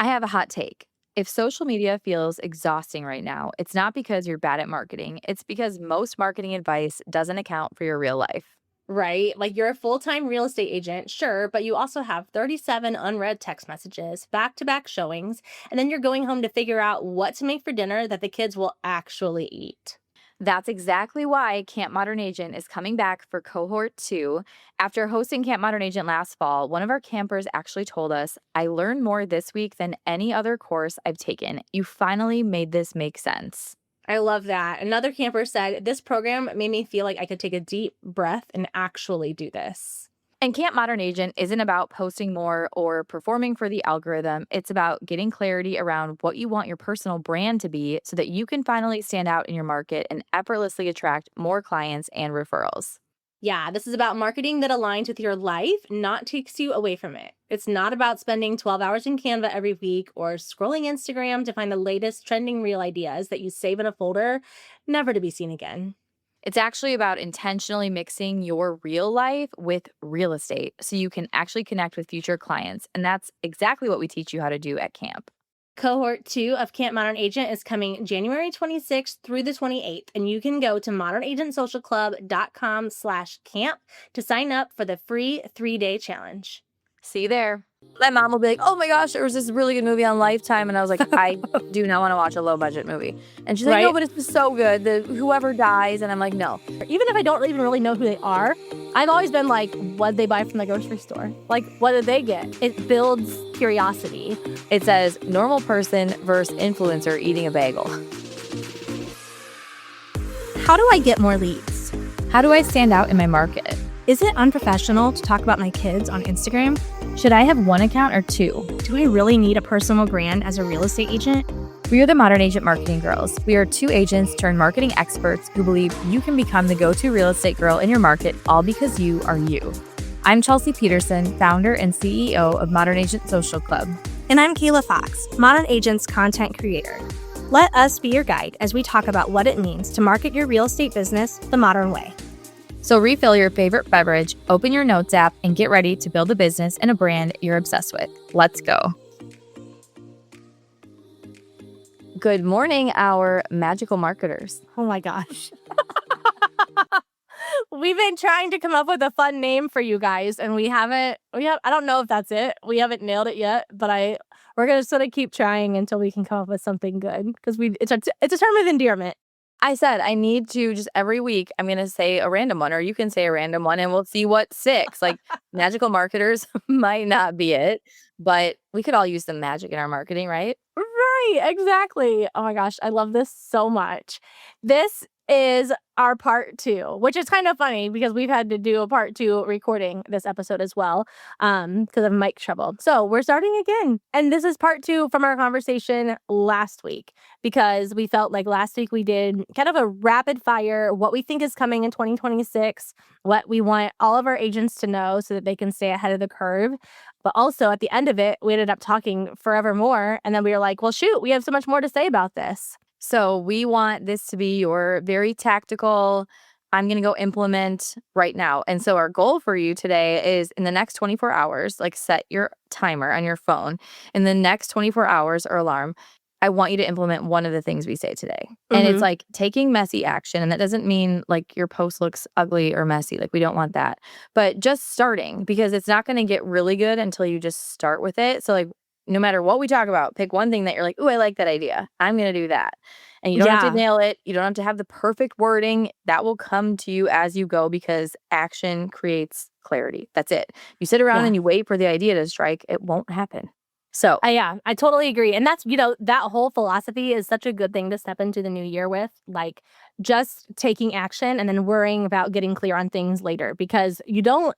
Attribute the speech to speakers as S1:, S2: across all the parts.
S1: I have a hot take. If social media feels exhausting right now, it's not because you're bad at marketing. It's because most marketing advice doesn't account for your real life.
S2: Right? Like you're a full-time real estate agent, sure, but you also have 37 unread text messages, back-to-back showings, and then you're going home to figure out what to make for dinner that the kids will actually eat.
S1: That's exactly why Camp Modern Agent is coming back for cohort 2. After hosting Camp Modern Agent last fall, one of our campers actually told us, I learned more this week than any other course I've taken. You finally made this make sense.
S2: I love that. Another camper said, this program made me feel like I could take a deep breath and actually do this.
S1: And Camp Modern Agent isn't about posting more or performing for the algorithm. It's about getting clarity around what you want your personal brand to be so that you can finally stand out in your market and effortlessly attract more clients and referrals.
S2: Yeah, this is about marketing that aligns with your life, not takes you away from it. It's not about spending 12 hours in Canva every week or scrolling Instagram to find the latest trending reel ideas that you save in a folder, never to be seen again.
S1: It's actually about intentionally mixing your real life with real estate so you can actually connect with future clients. And that's exactly what we teach you how to do at camp.
S2: Cohort 2 of Camp Modern Agent is coming January 26th through the 28th, and you can go to modernagentsocialclub.com/camp to sign up for the free 3-day challenge.
S1: See you there. My mom will be like, oh my gosh, there was this really good movie on Lifetime. And I was like, I do not want to watch a low budget movie. And she's like, no, but it's so good. Whoever dies. And I'm like, no.
S2: Even if I don't even really know who they are, I've always been like, what did they buy from the grocery store? Like, what did they get? It builds curiosity.
S1: It says normal person versus influencer eating a bagel.
S2: How do I get more leads?
S1: How do I stand out in my market?
S2: Is it unprofessional to talk about my kids on Instagram?
S1: Should I have one account or two?
S2: Do I really need a personal brand as a real estate agent?
S1: We are the Modern Agent Marketing Girls. We are 2 agents turned marketing experts who believe you can become the go-to real estate girl in your market all because you are you. I'm Chelsea Peterson, founder and CEO of Modern Agent Social Club.
S2: And I'm Kayla Fox, Modern Agent's content creator. Let us be your guide as we talk about what it means to market your real estate business the modern way.
S1: So refill your favorite beverage, open your notes app, and get ready to build a business and a brand you're obsessed with. Let's go. Good morning, our magical marketers.
S2: Oh my gosh. We've been trying to come up with a fun name for you guys, and I don't know if that's it. We haven't nailed it yet, but we're going to sort of keep trying until we can come up with something good because it's a term of endearment.
S1: I said I need to just every week I'm going to say a random one, or you can say a random one and we'll see what sticks. Like magical marketers might not be it, but we could all use some magic in our marketing, right?
S2: Right, exactly. Oh my gosh, I love this so much. This is our part 2, which is kind of funny because we've had to do a part 2 recording this episode as well because of mic trouble. So we're starting again. And this is part 2 from our conversation last week because we felt like last week we did kind of a rapid fire, what we think is coming in 2026, what we want all of our agents to know so that they can stay ahead of the curve. But also at the end of it, we ended up talking forever more. And then we were like, well, shoot, we have so much more to say about this.
S1: So we want this to be your very tactical, I'm going to go implement right now. And so our goal for you today is in the next 24 hours, like set your timer on your phone. In the next 24 hours or alarm, I want you to implement one of the things we say today. And it's like taking messy action. And that doesn't mean like your post looks ugly or messy. Like we don't want that. But just starting, because it's not going to get really good until you just start with it. So like no matter what we talk about, pick one thing that you're like, ooh, I like that idea. I'm going to do that. And you don't have to nail it. You don't have to have the perfect wording. That will come to you as you go because action creates clarity. That's it. You sit around and you wait for the idea to strike. It won't happen. So
S2: I totally agree. And that's, that whole philosophy is such a good thing to step into the new year with, like just taking action and then worrying about getting clear on things later because you don't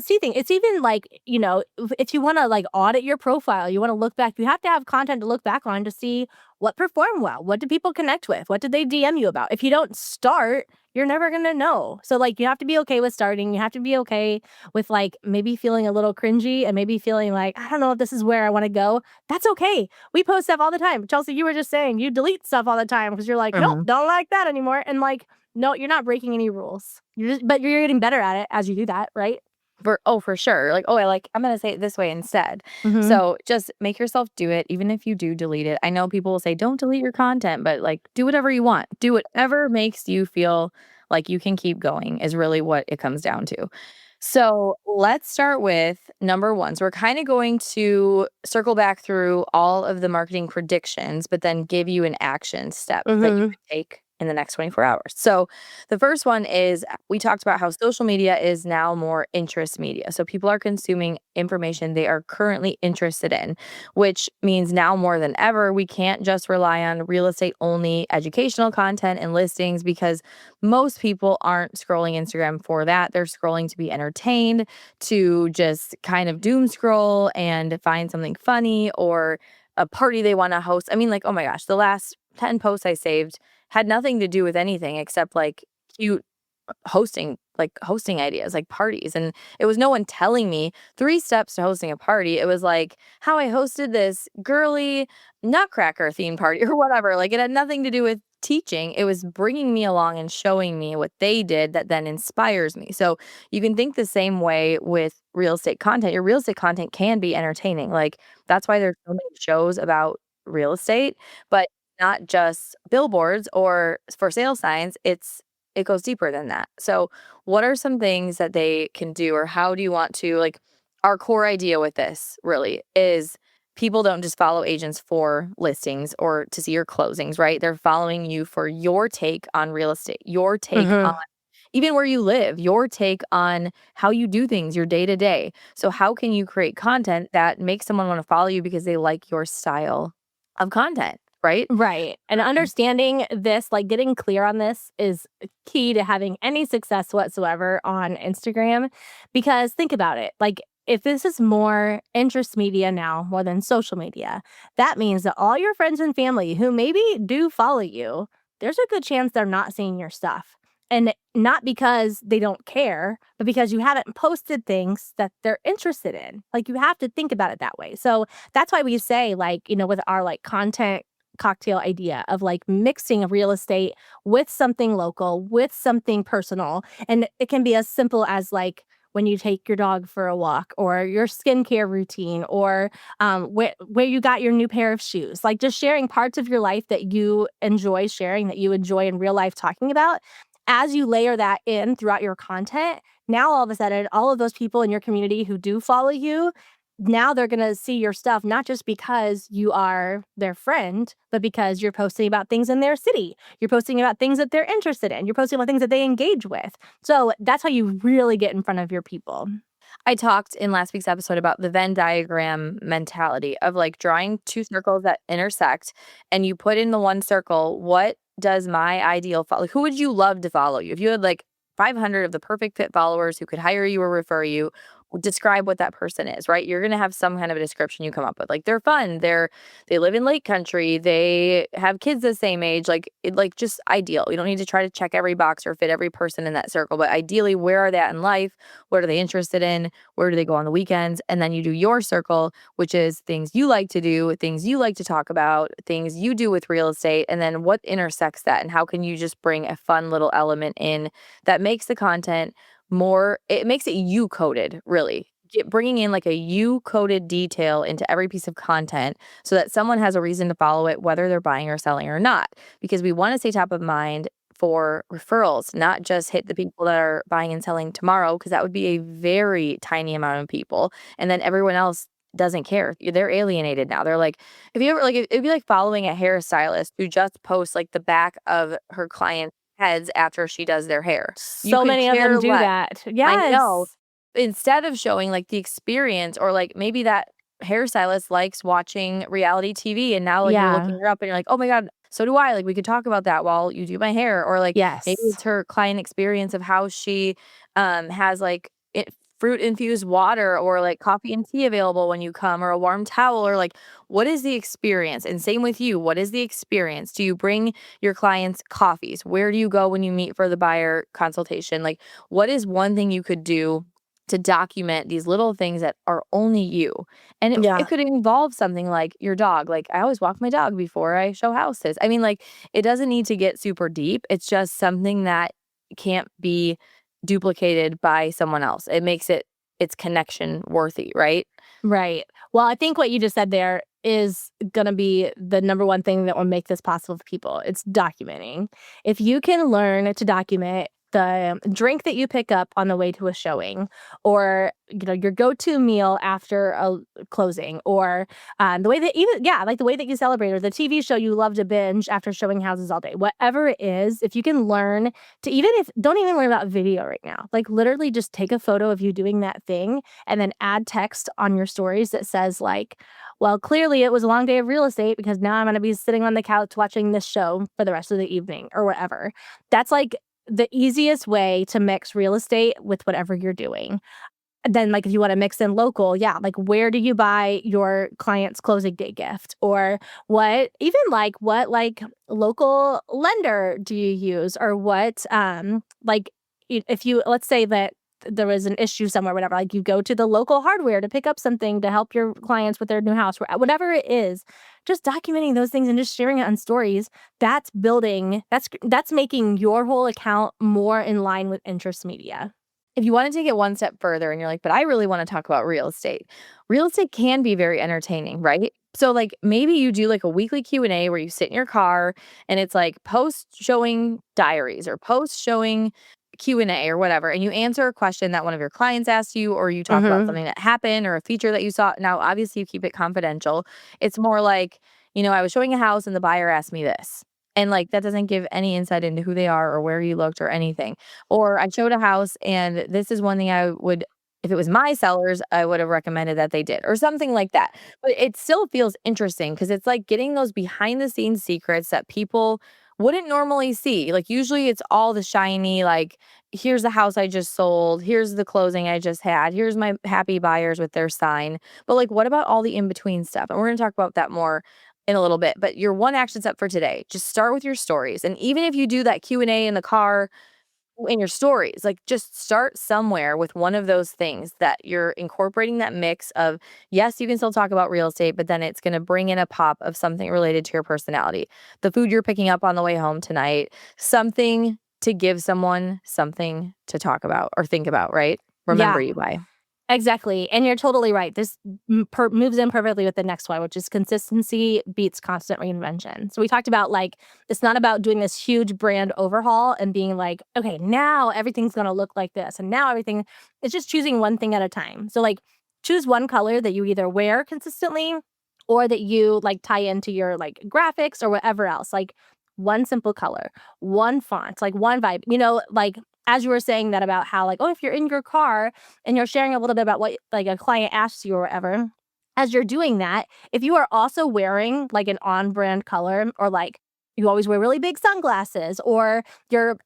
S2: see things. It's even like, if you want to like audit your profile, you want to look back, you have to have content to look back on to see what performed well. What did people connect with? What did they DM you about? If you don't start, you're never going to know. So like you have to be okay with starting. You have to be okay with like maybe feeling a little cringy and maybe feeling like, I don't know if this is where I want to go. That's okay. We post stuff all the time. Chelsea, you were just saying you delete stuff all the time because you're like, nope, don't like that anymore. And like, no, you're not breaking any rules. But you're getting better at it as you do that, right?
S1: For sure. Like, oh, I'm gonna say it this way instead.
S2: Mhm.
S1: So just make yourself do it, even if you do delete it. I know people will say, don't delete your content, but like do whatever you want. Do whatever makes you feel like you can keep going is really what it comes down to. So let's start with number one. So we're kind of going to circle back through all of the marketing predictions, but then give you an action step that you
S2: Mhm.
S1: could take in the next 24 hours. So the first one is we talked about how social media is now more interest media. So people are consuming information they are currently interested in, which means now more than ever, we can't just rely on real estate only educational content and listings because most people aren't scrolling Instagram for that. They're scrolling to be entertained, to just kind of doom scroll and find something funny or a party they want to host. I mean, like, oh my gosh, the last 10 posts I saved had nothing to do with anything except like cute hosting ideas, like parties. And it was no one telling me 3 steps to hosting a party. It was like how I hosted this girly nutcracker theme party or whatever. Like it had nothing to do with teaching. It was bringing me along and showing me what they did that then inspires me. So you can think the same way with real estate content. Your real estate content can be entertaining. Like that's why there's so many shows about real estate, but not just billboards or for sale signs. It goes deeper than that. So, what are some things that they can do, or how do you want to like our core idea with this really is people don't just follow agents for listings or to see your closings, right? They're following you for your take on real estate, your take on
S2: Mhm.
S1: even where you live, your take on how you do things, your day to day. So, how can you create content that makes someone want to follow you because they like your style of content, right?
S2: Right. And understanding this, like getting clear on this is key to having any success whatsoever on Instagram. Because think about it. Like, if this is more interest media now more than social media, that means that all your friends and family who maybe do follow you, there's a good chance they're not seeing your stuff. And not because they don't care, but because you haven't posted things that they're interested in. Like, you have to think about it that way. So that's why we say, like, with our like content cocktail idea of like mixing real estate with something local, with something personal. And it can be as simple as like when you take your dog for a walk or your skincare routine or where you got your new pair of shoes. Like just sharing parts of your life that you enjoy sharing, that you enjoy in real life talking about. As you layer that in throughout your content, now all of a sudden, all of those people in your community who do follow you, now they're going to see your stuff not just because you are their friend, but because you're posting about things in their city. You're posting about things that they're interested in. You're posting about things that they engage with. So that's how you really get in front of your people.
S1: I talked in last week's episode about the Venn diagram mentality of like drawing 2 circles that intersect and you put in the one circle, what does my ideal follow? Who would you love to follow you? If you had like 500 of the perfect fit followers who could hire you or refer you, describe what that person is, right? You're going to have some kind of a description you come up with. Like they're fun, they live in lake country, they have kids the same age, like just ideal. You don't need to try to check every box or fit every person in that circle, but ideally where are they at in life? What are they interested in? Where do they go on the weekends? And then you do your circle, which is things you like to do, things you like to talk about, things you do with real estate, and then what intersects that and how can you just bring a fun little element in that makes the content more it makes it you coded really bringing in like a you coded detail into every piece of content so that someone has a reason to follow it whether they're buying or selling or not because we want to stay top of mind for referrals, not just hit the people that are buying and selling tomorrow because that would be a very tiny amount of people and then everyone else doesn't care. They're alienated now. They're like, if you ever like, it'd be like following a hairstylist who just posts like the back of her client's heads after she does their hair. You
S2: So
S1: could
S2: many of them
S1: care
S2: do
S1: less.
S2: that.
S1: I know.
S2: Yes.
S1: Instead of showing like the experience or like maybe that hairstylist likes watching reality TV and now like you're
S2: Yeah.
S1: looking her up and you're like, "Oh my God, so do I." Like we could talk about that while you do my hair or like maybe
S2: Yes.
S1: it's her client experience of how she has like fruit infused water or like coffee and tea available when you come or a warm towel or like what is the experience? And same with you. What is the experience? Do you bring your clients coffees? Where do you go when you meet for the buyer consultation? Like what is one thing you could do to document these little things that are only you? And it
S2: Yeah.
S1: could involve something like your dog. Like I always walk my dog before I show houses. I mean, like it doesn't need to get super deep. It's just something that can't be duplicated by someone else. It makes it it's connection worthy, right?
S2: Right. Well, I think what you just said there is going to be the number one thing that will make this possible for people. It's documenting. If you can learn to document the drink that you pick up on the way to a showing, or your go-to meal after a closing, or the way that like the way that you celebrate, or the TV show you love to binge after showing houses all day, whatever it is, if you can learn to, even if don't even worry about video right now, like literally just take a photo of you doing that thing and then add text on your stories that says like, well, clearly it was a long day of real estate because now I'm going to be sitting on the couch watching this show for the rest of the evening or whatever. That's like the easiest way to mix real estate with whatever you're doing. Then, like, if you want to mix in local, yeah, like where do you buy your client's closing day gift? Or what local lender do you use? Or what, if you, let's say that there was an issue somewhere, whatever, like you go to the local hardware to pick up something to help your clients with their new house, whatever it is, just documenting those things and just sharing it on stories. That's making your whole account more in line with interest media.
S1: If you want to take it one step further and you're like, but I really want to talk about real estate. Real estate can be very entertaining, right? So like maybe you do like a weekly Q&A where you sit in your car and it's like post showing diaries or post showing Q&A or whatever, and you answer a question that one of your clients asked you, or you talk about something that happened or a feature that you saw. Now, obviously you keep it confidential. It's more like, I was showing a house and the buyer asked me this. And like that doesn't give any insight into who they are or where you looked or anything. Or I showed a house and this is one thing I would, if it was my sellers, I would have recommended that they did or something like that. But it still feels interesting because it's like getting those behind the scenes secrets that people wouldn't normally see. Like usually it's all the shiny, like here's the house I just sold, here's the closing I just had, here's my happy buyers with their sign. But like what about all the in-between stuff? And we're going to talk about that more in a little bit. But your one action step for today, just start with your stories. And even if you do that Q&A in the car, in your stories, like just start somewhere with one of those things that you're incorporating that mix of, yes, you can still talk about real estate, but then it's going to bring in a pop of something related to your personality. The food you're picking up on the way home tonight, something to give someone something to talk about or think about, right? Remember
S2: Yeah.
S1: you by.
S2: Exactly. And you're totally right. This moves in perfectly with the next one, which is consistency beats constant reinvention. So we talked about like, it's not about doing this huge brand overhaul and being like, okay, now everything's going to look like this. And now it's just choosing one thing at a time. So like choose one color that you either wear consistently or that you like tie into your like graphics or whatever else. Like one simple color, one font, like one vibe, like as you were saying that about how like, oh, if you're in your car and you're sharing a little bit about what like a client asks you or whatever, as you're doing that, if you are also wearing like an on-brand color, or like you always wear really big sunglasses, or you're,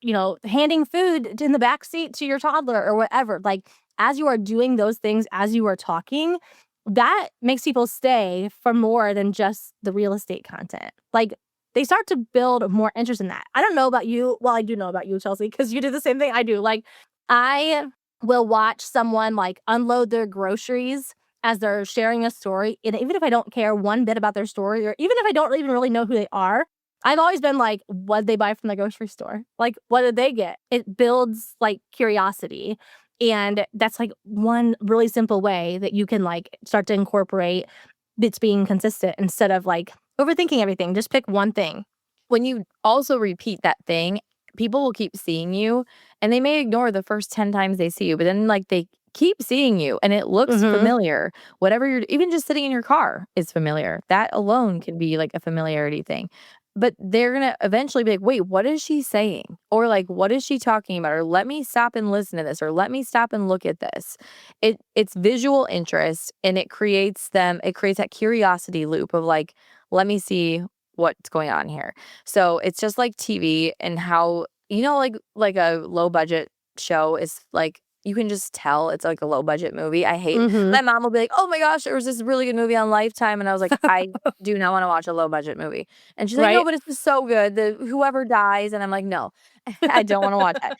S2: handing food in the back seat to your toddler or whatever, like as you are doing those things, as you are talking, that makes people stay for more than just the real estate content. Like they start to build more interest in that. I don't know about you. Well, I do know about you, Chelsea, because you do the same thing I do. Like I will watch someone like unload their groceries as they're sharing a story. And even if I don't care one bit about their story, or even if I don't even really know who they are, I've always been like, what did they buy from the grocery store? Like, what did they get? It builds like curiosity. And that's like one really simple way that you can like start to incorporate it's being consistent instead of like overthinking everything. Just pick one thing.
S1: When you also repeat that thing, people will keep seeing you and they may ignore the first 10 times they see you, but then like they keep seeing you and it looks familiar. Whatever you're, even just sitting in your car is familiar. That alone can be like a familiarity thing. But they're going to eventually be like, wait, what is she saying? Or like, what is she talking about? Or let me stop and listen to this. Or let me stop and look at this. It's visual interest and it creates that curiosity loop of like, let me see what's going on here. So it's just like TV and how, like a low budget show is like, you can just tell it's like a low budget movie. I hate my mom will be like, oh my gosh, there was this really good movie on Lifetime. And I was like, I do not want to watch a low budget movie. And she's like, no, but it's just so good. Whoever dies. And I'm like, no, I don't want to watch that.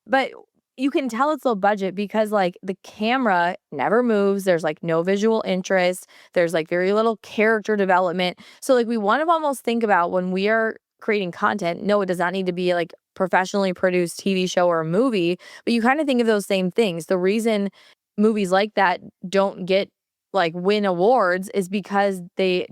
S1: But you can tell it's low budget because like the camera never moves. There's like no visual interest. There's like very little character development. So like we want to almost think about when we are creating content. No, it does not need to be like professionally produced TV show or a movie, but you kind of think of those same things. The reason movies like that don't get like win awards is because they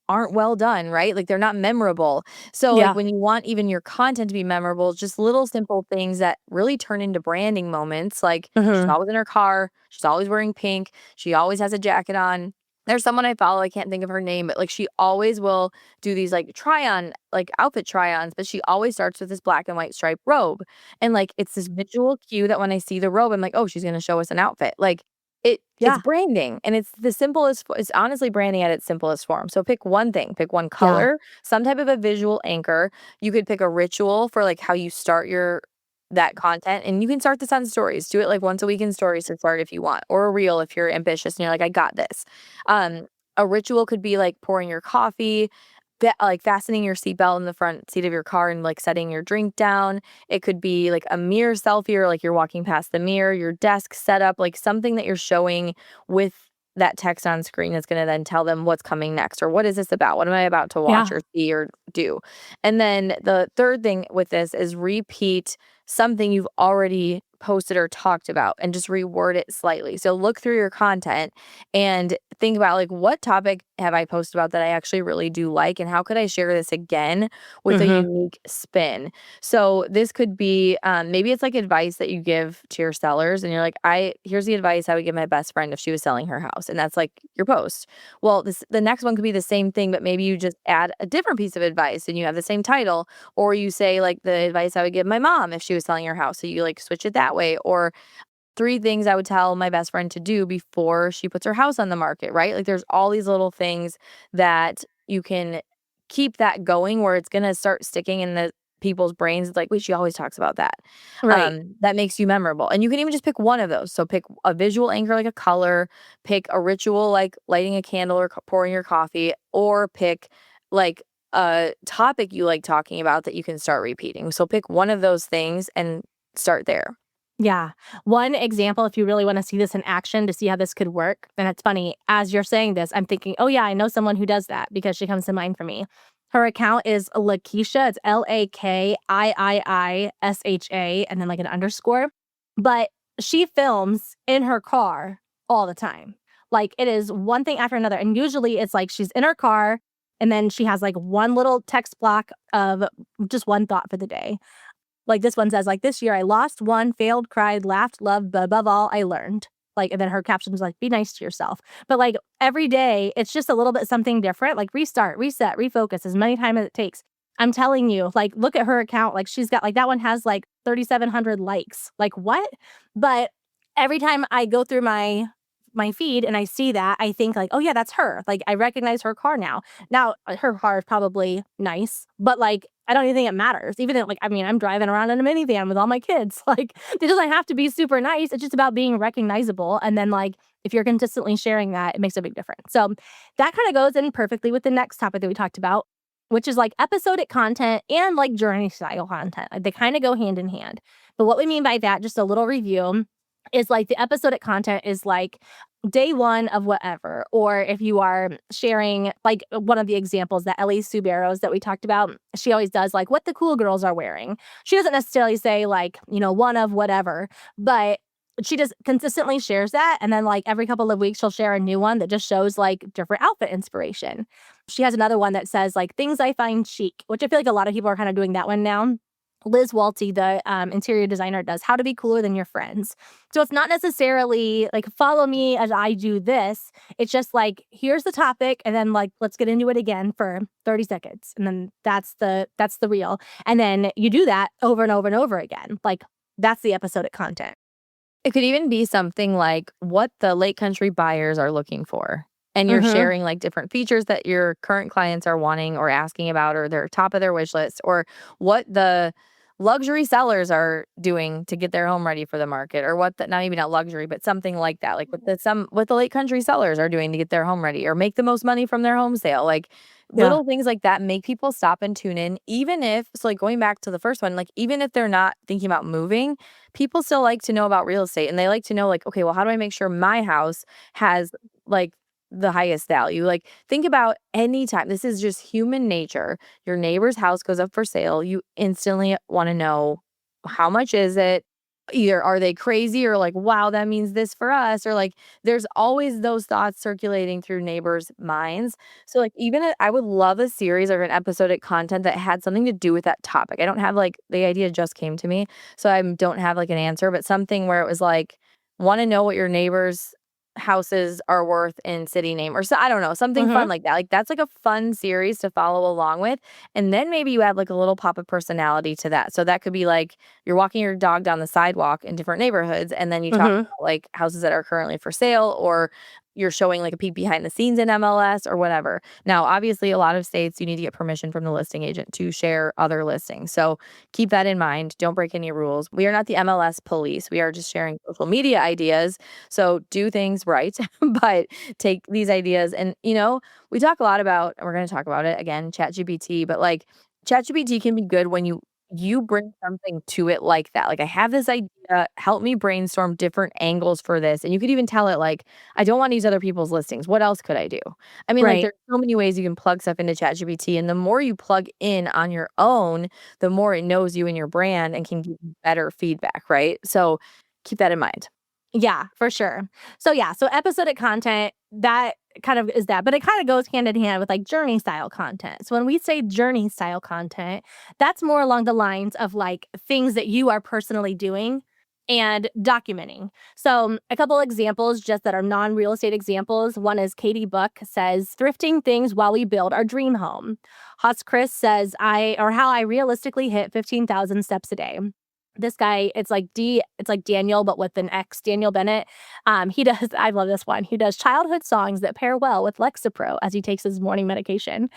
S1: aren't well done, right? Like they're not memorable. So like
S2: Yeah.
S1: when you want even your content to be memorable, just little simple things that really turn into branding moments. Like she's
S2: Mhm.
S1: always in her car, she's always wearing pink, she always has a jacket on. There's someone I follow, I can't think of her name, but like she always will do these like try on, like outfit try ons, but she always starts with this black and white striped robe. And like it's this visual cue that when I see the robe, I'm like, oh, she's gonna show us an outfit. Like it's
S2: Yeah.
S1: branding, and it's the simplest it's honestly branding at its simplest form. So pick one thing, pick one
S2: Yeah.
S1: color, some type of a visual anchor. You could pick a ritual for like how you start your that content, and you can start this on stories. Do it like once a week in stories to start if you want, or a reel if you're ambitious and you're like, I got this. A ritual could be like pouring your coffee, like fastening your seatbelt in the front seat of your car and like setting your drink down. It could be like a mirror selfie or like you're walking past the mirror, your desk setup, like something that you're showing with that text on screen is going to then tell them what's coming next or what is this about? What am I about to watch
S2: Yeah.
S1: or see or do? And then the third thing with this is repeat something you've already posted or talked about and just reword it slightly. So look through your content and think about like what topic have I posted about that I actually really do like and how could I share this again with a
S2: Mhm.
S1: unique spin. So this could be maybe it's like advice that you give to your sellers and you're like, I here's the advice I would give my best friend if she was selling her house, and that's like your post. Well, this the next one could be the same thing, but maybe you just add a different piece of advice and you have the same title, or you say like the advice I would give my mom if she was selling her house, so you like switch it that way, or 3 things I would tell my best friend to do before she puts her house on the market, right? Like, there's all these little things that you can keep that going where it's gonna start sticking in the people's brains. It's like, "Wait, she always talks about that."
S2: Right.
S1: That makes you memorable, and you can even just pick one of those. So pick a visual anchor like a color, pick a ritual like lighting a candle or pouring your coffee, or pick, like, a topic you like talking about that you can start repeating. So pick one of those things and start there.
S2: Yeah. One example, if you really want to see this in action to see how this could work, and it's funny, as you're saying this, I'm thinking, oh, yeah, I know someone who does that because she comes to mind for me. Her account is Lakeisha. It's Lakiiisha, and then like an underscore. But she films in her car all the time. Like it is one thing after another. And usually it's like she's in her car and then she has like one little text block of just one thought for the day. Like, this one says, like, "This year I lost, won, failed, cried, laughed, loved, but above all, I learned." Like, and then her caption was like, "Be nice to yourself." But, like, every day, it's just a little bit something different, like, restart, reset, refocus as many times as it takes. I'm telling you, like, look at her account, like, she's got like, that one has, like, 3,700 likes. Like, what? But every time I go through my feed and I see that, I think like, "Oh, yeah, that's her." Like, I recognize her car now. Now, her car is probably nice, but, like, I don't even think it matters. Even if, like, I mean, I'm driving around in a minivan with all my kids. Like, it doesn't have to be super nice. It's just about being recognizable. And then, like, if you're consistently sharing that, it makes a big difference. So that kind of goes in perfectly with the next topic that we talked about, which is like episodic content and like journey style content. Like, they kind of go hand in hand. But what we mean by that, just a little review, is like the episodic content is like day one of whatever. Or if you are sharing, like one of the examples that Ellie Suberos that we talked about, she always does like what the cool girls are wearing. She doesn't necessarily say like, one of whatever, but she just consistently shares that. And then like every couple of weeks, she'll share a new one that just shows like different outfit inspiration. She has another one that says like things I find chic, which I feel like a lot of people are kind of doing that one now. Liz Walty, the interior designer, does how to be cooler than your friends. So it's not necessarily like follow me as I do this. It's just like here's the topic, and then like let's get into it again for 30 seconds, and then that's the reel. And then you do that over and over and over again. Like that's the episodic content.
S1: It could even be something like what the lake country buyers are looking for. And you're
S2: Mm-hmm.
S1: sharing like different features that your current clients are wanting or asking about or they're top of their wish list, or what the luxury sellers are doing to get their home ready for the market, or what the not maybe not luxury, but something like that. Like what the lake country sellers are doing to get their home ready or make the most money from their home sale. Like
S2: Yeah.
S1: little things like that make people stop and tune in, even if so like going back to the first one, like even if they're not thinking about moving, people still like to know about real estate and they like to know like, okay, well, how do I make sure my house has like the highest value? Like think about any time. This is just human nature. Your neighbor's house goes up for sale. You instantly want to know how much is it? either are they crazy or like, wow, that means this for us, or like there's always those thoughts circulating through neighbors' minds. So like I would love a series or an episodic content that had something to do with that topic. I don't have like the idea just came to me, so I don't have like an answer, but something where it was like, want to know what your neighbors' houses are worth in city name, or so I don't know, something
S2: Mhm.
S1: fun like that. Like that's like a fun series to follow along with. And then maybe you add like a little pop of personality to that. So that could be like you're walking your dog down the sidewalk in different neighborhoods, and then you talk
S2: Mhm.
S1: about like houses that are currently for sale, or you're showing like a peek behind the scenes in MLS or whatever. Now, obviously, a lot of states you need to get permission from the listing agent to share other listings. So keep that in mind. Don't break any rules. We are not the MLS police. We are just sharing social media ideas. So do things right, but take these ideas and, we talk a lot about, and we're going to talk about it again, ChatGPT, but like ChatGPT can be good when you bring something to it like that. Like, I have this idea, help me brainstorm different angles for this. And you could even tell it like, I don't want to use other people's listings. What else could I do? I mean, like
S2: Right.
S1: there's so many ways you can plug stuff into ChatGPT, and the more you plug in on your own, the more it knows you and your brand and can give you better feedback, right? So keep that in mind.
S2: Yeah, for sure. So episodic content, that kind of is that, but it kind of goes hand in hand with like journey style content. So when we say journey style content, that's more along the lines of like things that you are personally doing and documenting. So a couple examples just that are non-real estate examples. One is Katie Buck says, thrifting things while we build our dream home. Huss Chris says, how I realistically hit 15,000 steps a day. This guy, it's like Daniel, but with an X, Daniel Bennett. He does, I love this one. He does childhood songs that pair well with Lexapro as he takes his morning medication.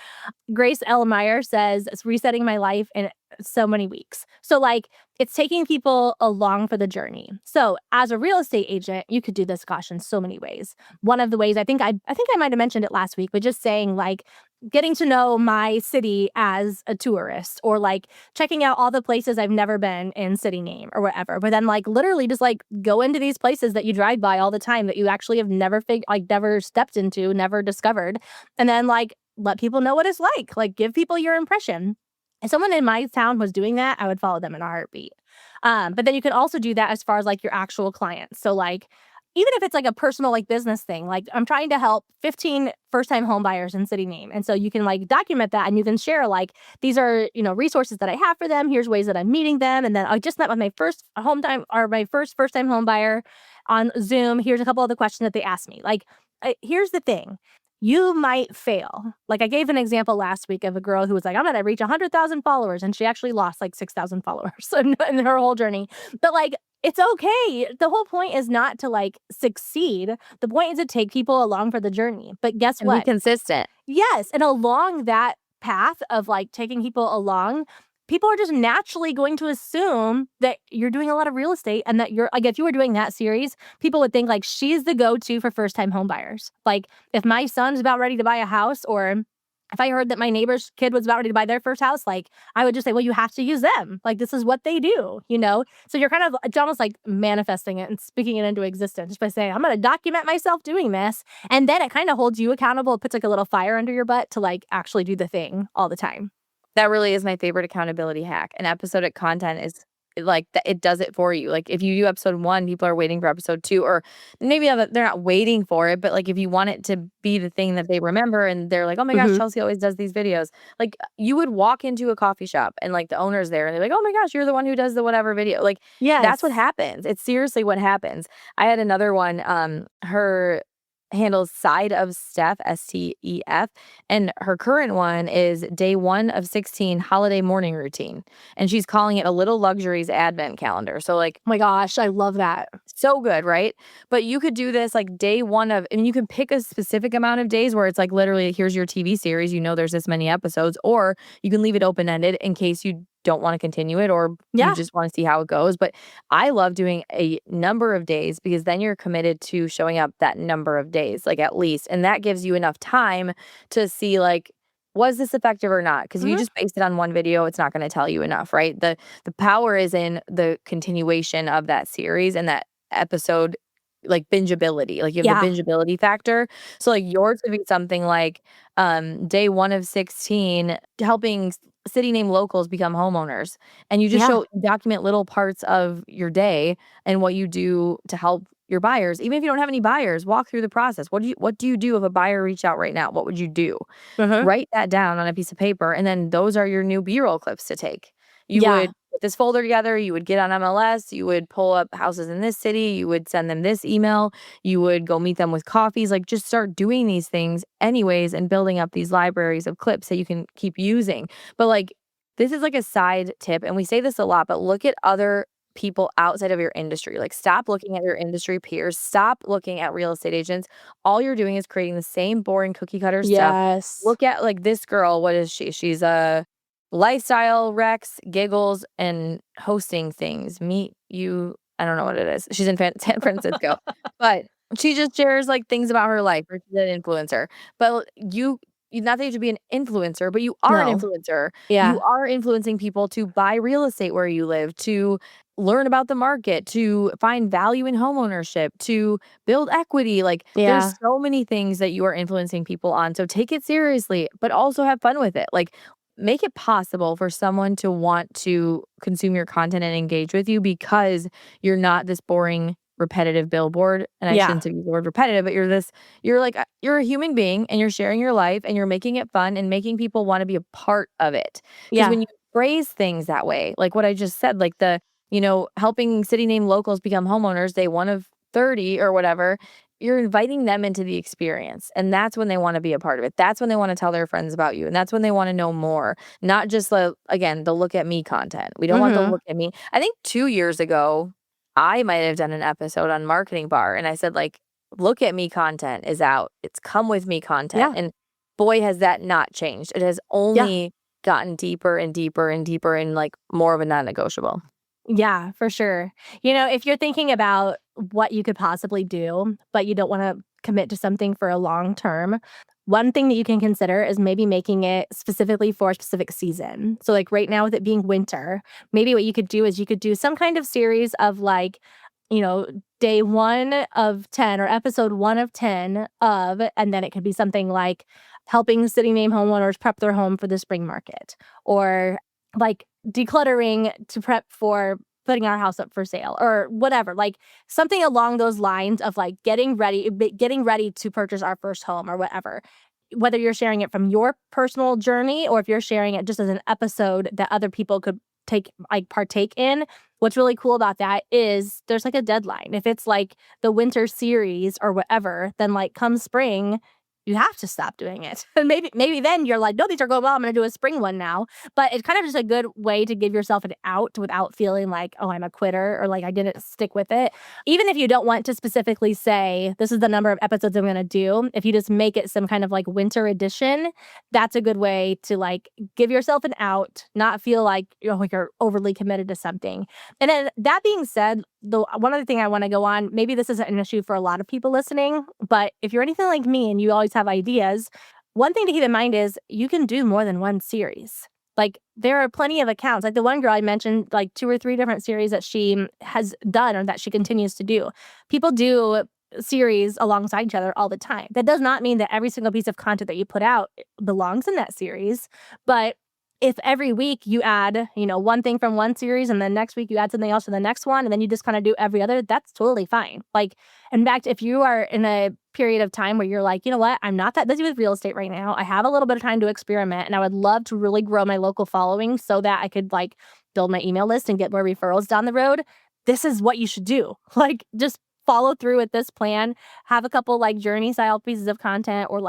S2: Grace L. Meyer says, it's resetting my life in so many weeks. So, like, it's taking people along for the journey. So, as a real estate agent, you could do this, gosh, in so many ways. One of the ways I might have mentioned it last week, but just saying, like, getting to know my city as a tourist, or like checking out all the places I've never been in city name or whatever. But then, like, literally just like go into these places that you drive by all the time that you actually have never stepped into, never discovered. And then, like, let people know what it's like give people your impression. If someone in my town was doing that, I would follow them in a heartbeat. But then you can also do that as far as like your actual clients. So like, even if it's like a personal like business thing, like I'm trying to help 15 first-time home buyers in city name. And so you can like document that, and you can share like, these are, resources that I have for them. Here's ways that I'm meeting them. And then I just met with my my first-time home buyer on Zoom. Here's a couple of the questions that they asked me. Like, here's the thing. You might fail. Like, I gave an example last week of a girl who was like, I'm going to reach 100,000 followers. And she actually lost like 6,000 followers in her whole journey. But like, it's okay. The whole point is not to like succeed. The point is to take people along for the journey. But guess
S1: And be
S2: what?
S1: consistent.
S2: Yes, and along that path of, like, taking people along, people are just naturally going to assume that you're doing a lot of real estate, and that you're like, if you were doing that series, people would think, like, she's the go-to for first-time home buyers. Like, if my son's about ready to buy a house, or if I heard that my neighbor's kid was about ready to buy their first house, like, I would just say, "Well, you have to use them. Like, this is what they do," you know? So you're kind of it's almost like manifesting it and speaking it into existence by saying, "I'm gonna document myself doing this," and then it kinda holds you accountable. It puts, like, a little fire under your butt to, like, actually do the thing all the time.
S1: That really is my favorite accountability hack. And episodic content is like that, it does it for you. Like if you do episode 1, people are waiting for episode 2, or maybe they're not waiting for it, but like if you want it to be the thing that they remember and they're like, "Oh my gosh,
S2: Mhm.
S1: Chelsea always does these videos." Like you would walk into a coffee shop and like the owner's there and they're like, "Oh my gosh, you're the one who does the whatever video." Like that's what
S2: Yes.
S1: happens. It's seriously what happens. I had another one, her handles Side of Steph, STEF, and her current one is day 1 of 16 holiday morning routine, and she's calling it a Little Luxuries advent calendar. So, like,
S2: Oh my gosh, I love that.
S1: so good, right? But you could do this like day 1 of, I mean, you can pick a specific amount of days where it's like literally, here's your TV series, there's this many episodes, or you can leave it open-ended in case you don't want to continue it, or you
S2: Yeah.
S1: just want to see how it goes. But I love doing a number of days because then you're committed to showing up that number of days, like at least. And that gives you enough time to see like, was this effective or not? Because if you
S2: Mhm.
S1: just based it on one video, it's not going to tell you enough, right? The power is in the continuation of that series and that episode like bingeability. Like you have the
S2: Yeah.
S1: bingeability factor. So like yours would be something like day 1 of 16 helping city name locals become homeowners. And you just
S2: Yeah.
S1: document little parts of your day and what you do to help your buyers. Even if you don't have any buyers, walk through the process. What do you do if a buyer reached out right now? What would you do?
S2: Mhm.
S1: Write that down on a piece of paper, and then those are your new B-roll clips to take. You
S2: Yeah.
S1: would put this folder together, you would get on MLS, you would pull up houses in this city, you would send them this email, you would go meet them with coffees, like, just start doing these things anyways and building up these libraries of clips that you can keep using. But, like, this is, like, a side tip, and we say this a lot, but look at other people outside of your industry. Like, stop looking at your industry peers, stop looking at real estate agents. All you're doing is creating the same boring cookie cutter stuff.
S2: Yes.
S1: Look at, like, this girl, what is she? She's a lifestyle, Rex, giggles, and hosting things. Meet you I don't know what it is. She's in San Francisco, but she just shares, like, things about her life, or she's an influencer. But not that you have to be an influencer, but you are an
S2: No.
S1: influencer. You
S2: Yeah.
S1: are influencing people to buy real estate where you live, to learn about the market, to find value in homeownership, to build equity. Like, there's
S2: Yeah.
S1: so many things that you are influencing people on. So take it seriously, but also have fun with it. Like, make it possible for someone to want to consume your content and engage with you because you're not this boring, repetitive billboard. And I
S2: Yeah.
S1: shouldn't use the word repetitive, but you're a human being and you're sharing your life and you're making it fun and making people want to be a part of it. Because
S2: Yeah.
S1: when you phrase things that way, like what I just said, like helping city name locals become homeowners, day 1 of 30 or whatever, you're inviting them into the experience. And that's when they want to be a part of it. That's when they want to tell their friends about you. And that's when they want to know more, not just the look at me content. We don't want the
S2: Mhm.
S1: look at me. I think 2 years ago, I might have done an episode on Marketing Bar. And I said, like, look at me content is out. It's come with me content.
S2: Yeah.
S1: And boy, has that not changed. It has
S2: Yeah.
S1: only gotten deeper and deeper and deeper and like more of a non negotiable.
S2: Yeah, for sure. If you're thinking about what you could possibly do, but you don't wanna commit to something for a long term, one thing that you can consider is maybe making it specifically for a specific season. So, like, right now with it being winter, maybe what you could do is you could do some kind of series of, like, you know, day 1 of 10 or episode 1 of 10 of, and then it could be something like helping city name homeowners prep their home for the spring market, or, like, decluttering to prep for putting our house up for sale, or whatever, like something along those lines of, like, getting ready to purchase our first home or whatever. Whether you're sharing it from your personal journey or if you're sharing it just as an episode that other people could partake in. What's really cool about that is there's, like, a deadline. If it's like the winter series or whatever, then, like, come spring, you have to stop doing it. And maybe then you're like, "No, these are going well, I'm gonna do a spring one now." But it's kind of just a good way to give yourself an out without feeling like, "Oh, I'm a quitter," or like, "I didn't stick with it." Even if you don't want to specifically say, "This is the number of episodes I'm gonna do," if you just make it some kind of, like, winter edition, that's a good way to, like, give yourself an out, not feel like, you're overly committed to something. And then that being said, the one other thing I wanna go on, maybe this isn't an issue for a lot of people listening, but if you're anything like me and you always have ideas, one thing to keep in mind is you can do more than one series. Like, there are plenty of accounts. Like, the one girl I mentioned, like, 2 or 3 different series that she has done or that she continues to do. People do series alongside each other all the time. That does not mean that every single piece of content that you put out belongs in that series, but if every week you add, one thing from one series and then next week you add something else for the next one and then you just kind of do every other, that's totally fine. Like, in fact, if you are in a period of time where you're like, "You know what? I'm not that busy with real estate right now. I have a little bit of time to experiment and I would love to really grow my local following so that I could, like, build my email list and get more referrals down the road." This is what you should do. Like, just follow through with this plan. Have a couple, like, journey style pieces of content or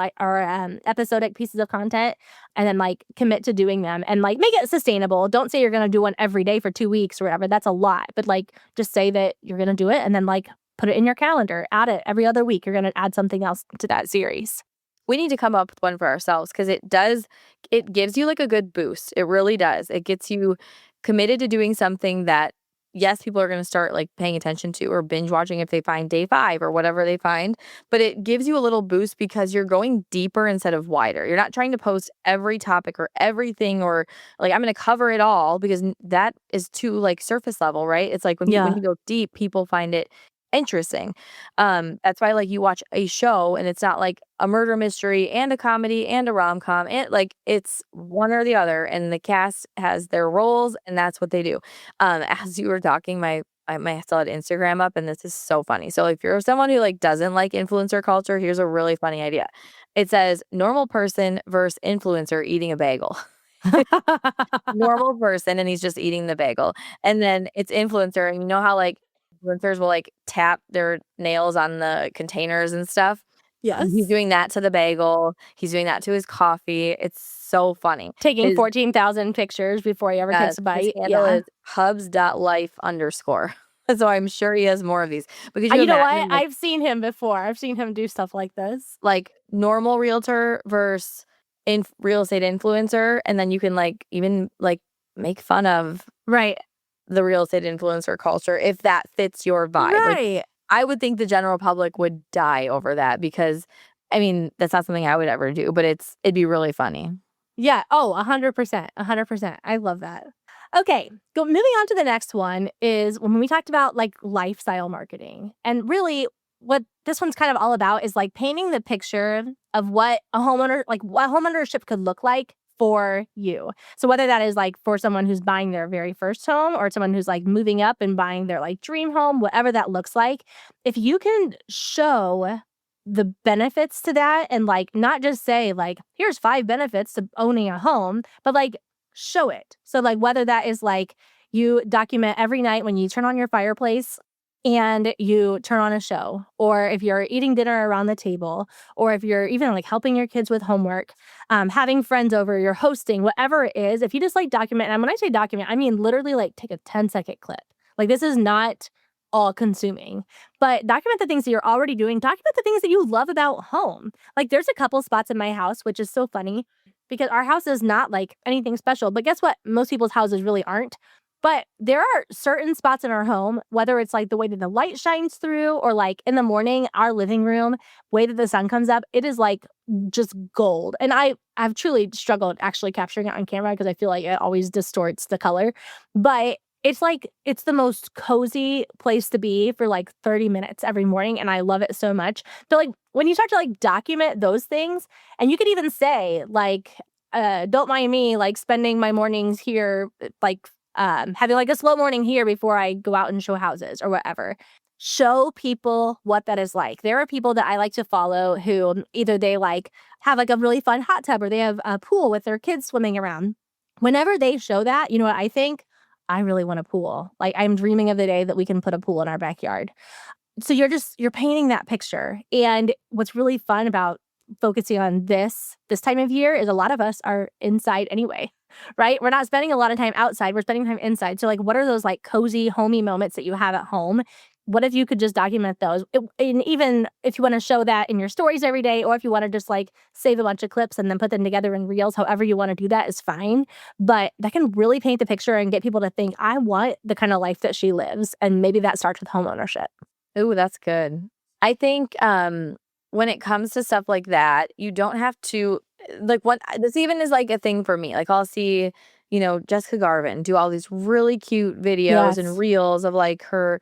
S2: episodic pieces of content, and then, like, commit to doing them and, like, make it sustainable. Don't say you're gonna do one every day for 2 weeks or whatever. That's a lot. But, like, just say that you're gonna do it and then, like, put it in your calendar. Add it every other week. You're gonna add something else to that series.
S1: We need to come up with one for ourselves because it gives you like a good boost. It really does. It gets you committed to doing something that, yes, people are going to start like paying attention to or binge watching if they find day 5 or whatever they find. But it gives you a little boost because you're going deeper instead of wider. You're not trying to post every topic or everything or like, I'm going to cover it all because that is too like surface level, right? It's like when
S2: Yeah.
S1: you go deep, people find it interesting. That's why like you watch a show and it's not like a murder mystery and a comedy and a rom-com and like it's one or the other and the cast has their roles and that's what they do. As you were talking, I might still had Instagram up and this is so funny. So if you're someone who like doesn't like influencer culture, here's a really funny idea. It says normal person versus influencer eating a bagel. Normal person and he's just eating the bagel. And then it's influencer and you know how like influencers will like tap their nails on the containers and stuff? He's
S2: Yes.
S1: doing that to the bagel. He's doing that to his coffee. It's so funny.
S2: Taking
S1: His
S2: 14,000 pictures before he ever takes a
S1: his
S2: bite.
S1: handle
S2: Yeah.
S1: is hubs.life_. So I'm sure he has more of these. But could you
S2: You know what?
S1: imagine
S2: I've seen him before. I've seen him do stuff like this.
S1: like normal realtor versus real estate influencer, and then you can like even like make fun of
S2: Right.
S1: the real estate influencer culture if that fits your vibe. Like
S2: Right.
S1: I would think the general public would die over that because I mean, that's not something I would ever do, but it'd be really funny.
S2: Yeah. Oh, 100%. 100%. I love that. Okay. Moving on to the next one is when we talked about like lifestyle marketing. And really, what this one's kind of all about is like painting the picture of what what homeownership could look like for you. So whether that is like for someone who's buying their very first home or someone who's like moving up and buying their like dream home, whatever that looks like, if you can show the benefits to that and like not just say like here's 5 benefits to owning a home, but like show it. So like whether that is like you document every night when you turn on your fireplace and you turn on a show, or if you're eating dinner around the table, or if you're even like helping your kids with homework, having friends over, you're hosting, whatever it is, if you just like document, and when I say document, I mean literally like take a 10-second clip. Like this is not all consuming, but document the things that you're already doing, document the things that you love about home. Like there's a couple spots in my house, which is so funny because our house is not like anything special, but guess what? Most people's houses really aren't. But there are certain spots in our home, whether it's like the way that the light shines through or like in the morning, our living room, way that the sun comes up, it is like just gold. And I've truly struggled actually capturing it on camera because I feel like it always distorts the color. But it's like it's the most cozy place to be for like 30 minutes every morning, and I love it so much. So like when you start to like document those things, and you could even say like, don't mind me like spending my mornings here, like having like a slow morning here before I go out and show houses or whatever. Show people what that is like. There are people that I like to follow who either they like have like a really fun hot tub or they have a pool with their kids swimming around. Whenever they show that, you know what I think? I really want a pool. Like I'm dreaming of the day that we can put a pool in our backyard. So you're painting that picture. And what's really fun about focusing on this time of year is a lot of us are inside anyway, right? We're not spending a lot of time outside. We're spending time inside. So like, what are those like cozy, homey moments that you have at home? What if you could just document those? And even if you want to show that in your stories every day, or if you want to just like save a bunch of clips and then put them together in reels, however you want to do that is fine. But that can really paint the picture and get people to think, I want the kind of life that she lives. And maybe that starts with homeownership.
S1: Ooh, that's good. I think when it comes to stuff like that, you don't have to like what this even is like a thing for me. Like I'll see, you know, Jessica Garvin do all these really cute videos and
S2: Yes.
S1: reels of like her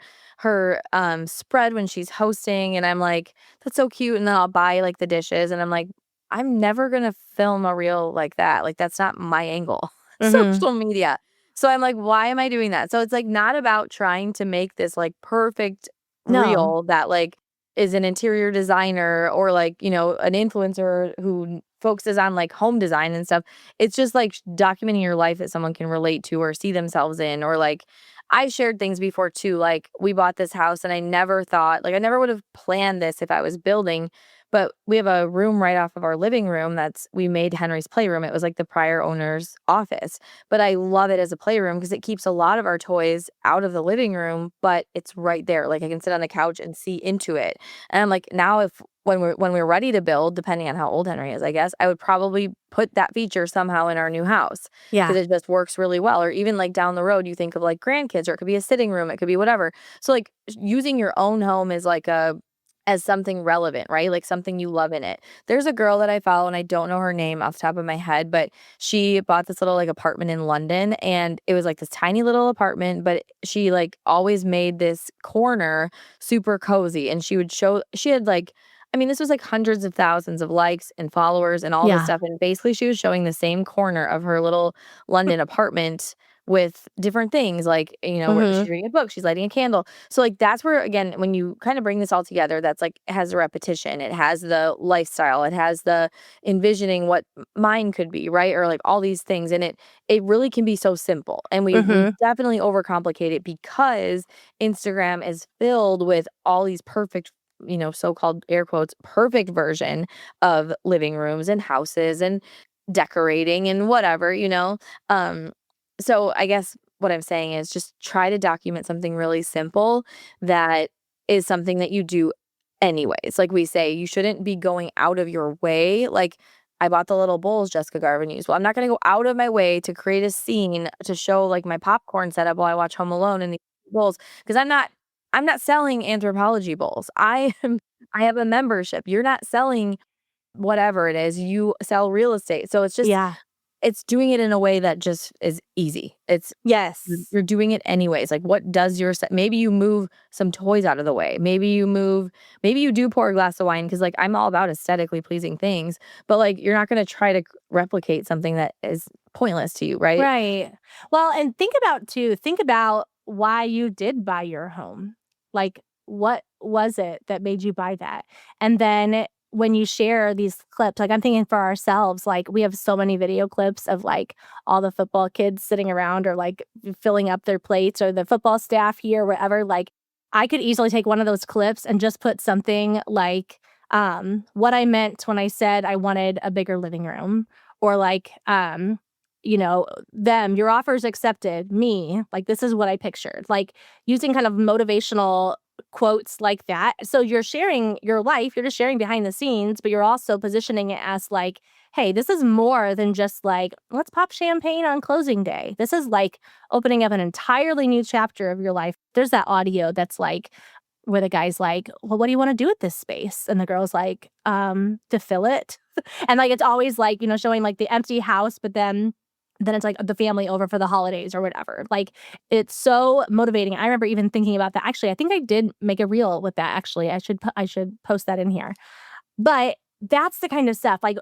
S1: spread when she's hosting and I'm like, that's so cute. And then I'll buy like the dishes and I'm like, I'm never gonna film a reel like that. Like that's not my angle.
S2: Mm-hmm.
S1: Social media. So I'm like, why am I doing that? So it's like not about trying to make this like perfect
S2: No.
S1: real that like is an interior designer or like, you know, an influencer who focuses on like home design and stuff. It's just like documenting your life that someone can relate to or see themselves in or like I shared things before too. Like we bought this house and I never thought like I never would have planned this if I was building, but we have a room right off of our living room we made Henry's playroom. It was like the prior owner's office. But I love it as a playroom because it keeps a lot of our toys out of the living room, but it's right there. Like I can sit on the couch and see into it. And I'm like, now if when we're ready to build, depending on how old Henry is, I guess, I would probably put that feature somehow in our new house
S2: Yeah.
S1: because it just works really well. Or even like down the road, you think of like grandkids, or it could be a sitting room, it could be whatever. So like using your own home is like as something relevant, right? Like something you love in it. There's a girl that I follow and I don't know her name off the top of my head, but she bought this little like apartment in London and it was like this tiny little apartment, but she like always made this corner super cozy and she would show she had like I mean, this was like hundreds of thousands of likes and followers and all this
S2: Yeah.
S1: stuff. And basically, she was showing the same corner of her little London apartment with different things like, where
S2: Mhm.
S1: she's reading a book, she's lighting a candle. So, like, that's where, again, when you kind of bring this all together, that's like, it has a repetition, it has the lifestyle, it has the envisioning what mine could be, right? Or like all these things. And it really can be so simple. And we
S2: Mhm.
S1: definitely overcomplicate it because Instagram is filled with all these perfect so-called air quotes perfect version of living rooms and houses and decorating and whatever. Um so I guess what I'm saying is just try to document something really simple that is something that you do anyways. Like we say, you shouldn't be going out of your way. Like I bought the little bowls Jessica Garvin used. Well, I'm not going to go out of my way to create a scene to show like my popcorn setup while I watch Home Alone in these bowls because I'm not selling Anthropologie bowls. I have a membership. You're not selling whatever it is. You sell real estate. So
S2: Yeah.
S1: it's doing it in a way that just is easy. You're
S2: Yes.
S1: you're doing it anyways. Like, what does your set maybe you move some toys out of the way. Maybe you do pour a glass of wine because like, I'm all about aesthetically pleasing things, but, like, you're not gonna try to replicate something that is pointless to you, right?
S2: Right. Well, and think about why you did buy your home. Like, what was it that made you buy that? And then when you share these clips, like I'm thinking for ourselves, like we have so many video clips of like all the football kids sitting around or like filling up their plates or the football staff here, wherever. Like I could easily take one of those clips and just put something like what I meant when I said I wanted a bigger living room or like them, your offer's accepted, me, like, this is what I pictured, like, using kind of motivational quotes like that. So you're sharing your life, you're just sharing behind the scenes, but you're also positioning it as like, hey, this is more than just like, let's pop champagne on closing day. This is like opening up an entirely new chapter of your life. There's that audio that's like, where the guy's like, well, what do you want to do with this space? And the girl's like, to fill it. And like, it's always like, showing like the empty house, but then it's like the family over for the holidays or whatever. Like it's so motivating. I remember even thinking about that. Actually, I think I did make a reel with that. Actually, I should post that in here. But that's the kind of stuff. Like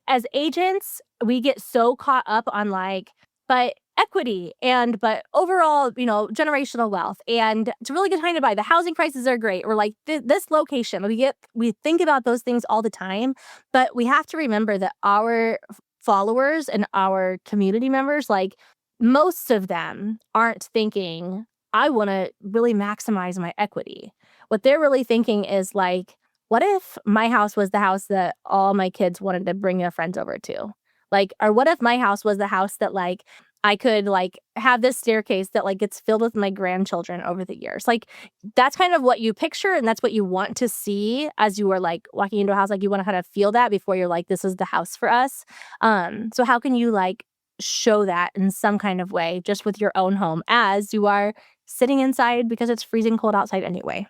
S2: as agents, we get so caught up on like, but equity and but overall, generational wealth. And it's a really good time to buy. The housing prices are great. Or like this location. We think about those things all the time, but we have to remember that our followers and our community members, like most of them aren't thinking, I want to really maximize my equity. What they're really thinking is like, what if my house was the house that all my kids wanted to bring their friends over to? Like, or what if my house was the house that like I could like have this staircase that like gets filled with my grandchildren over the years? Like that's kind of what you picture and that's what you want to see as you are like walking into a house. Like you want to kind of feel that before you're like, this is the house for us. So how can you like show that in some kind of way just with your own home as you are sitting inside because it's freezing cold outside anyway?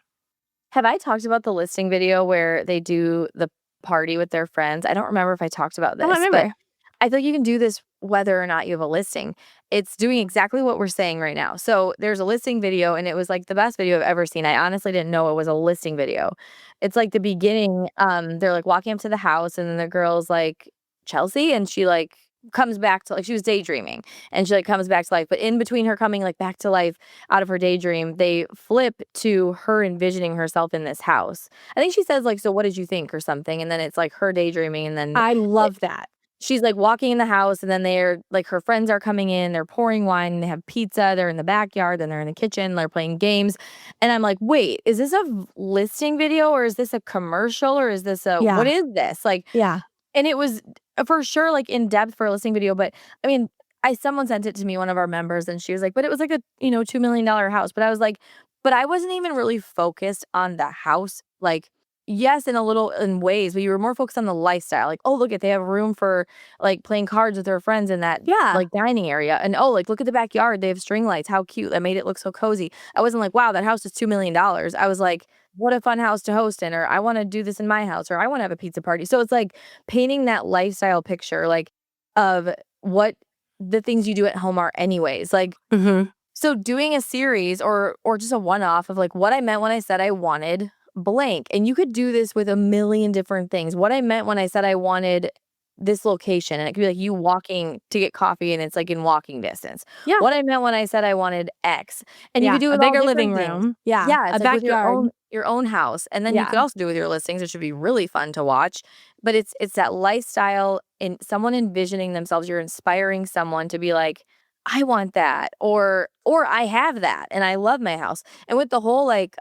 S1: Have I talked about the listing video where they do the party with their friends? I don't remember if I talked about
S2: I don't
S1: this, but
S2: remember.
S1: I feel like you can do this whether or not you have a listing. It's doing exactly what we're saying right now. So there's a listing video, and it was like the best video I've ever seen. I honestly didn't know it was a listing video. It's like the beginning. They're like walking up to the house, and then the girl's like Chelsea, and she like comes back to like she was daydreaming, and she like comes back to life. But in between her coming like back to life out of her daydream, they flip to her envisioning herself in this house. I think she says like, "So what did you think?" or something, and then it's like her daydreaming, and then
S2: I love that.
S1: she's, like, walking in the house, and then they're like, her friends are coming in, they're pouring wine, and they have pizza, they're in the backyard, then they're in the kitchen, they're playing games, and I'm like, "Wait, is this a listing video, or is this a commercial, or is this a what
S2: Yeah.
S1: is this?" Like,
S2: Yeah.
S1: and it was for sure, like, in depth for a listing video, but, I mean, I someone sent it to me, one of our members, and she was like, "But it was like a, $2 million house," but I was like, "But I wasn't even really focused on the house." Like, yes, in ways, but you were more focused on the lifestyle, like, "Oh, look at they have room for, like, playing cards with their friends in that,
S2: Yeah.
S1: like, dining area," and, "Oh, like, look at the backyard, they have string lights, how cute, that made it look so cozy." I wasn't like, "Wow, that house is $2 million." I was like, what a fun house to host in, or I want to do this in my house, or I want to have a pizza party. So it's like painting that lifestyle picture, like of what the things you do at home are anyways. Like,
S2: Mhm.
S1: so doing a series or just a one-off of like what I meant when I said I wanted blank. And you could do this with a million different things. What I meant when I said I wanted this location, and it could be like you walking to get coffee and it's like in walking distance.
S2: Yeah.
S1: What I meant when I said I wanted X. And you
S2: Yeah,
S1: could do it
S2: a
S1: with all
S2: bigger living
S1: different things.
S2: room. Yeah,
S1: Yeah,
S2: a
S1: it's like with
S2: backyard.
S1: your own house. And then you could
S2: Yeah.
S1: also do it with your listings. It should be really fun to watch. But it's that lifestyle and someone envisioning themselves. You're inspiring someone to be like, I want that, or I have that and I love my house. And with the whole like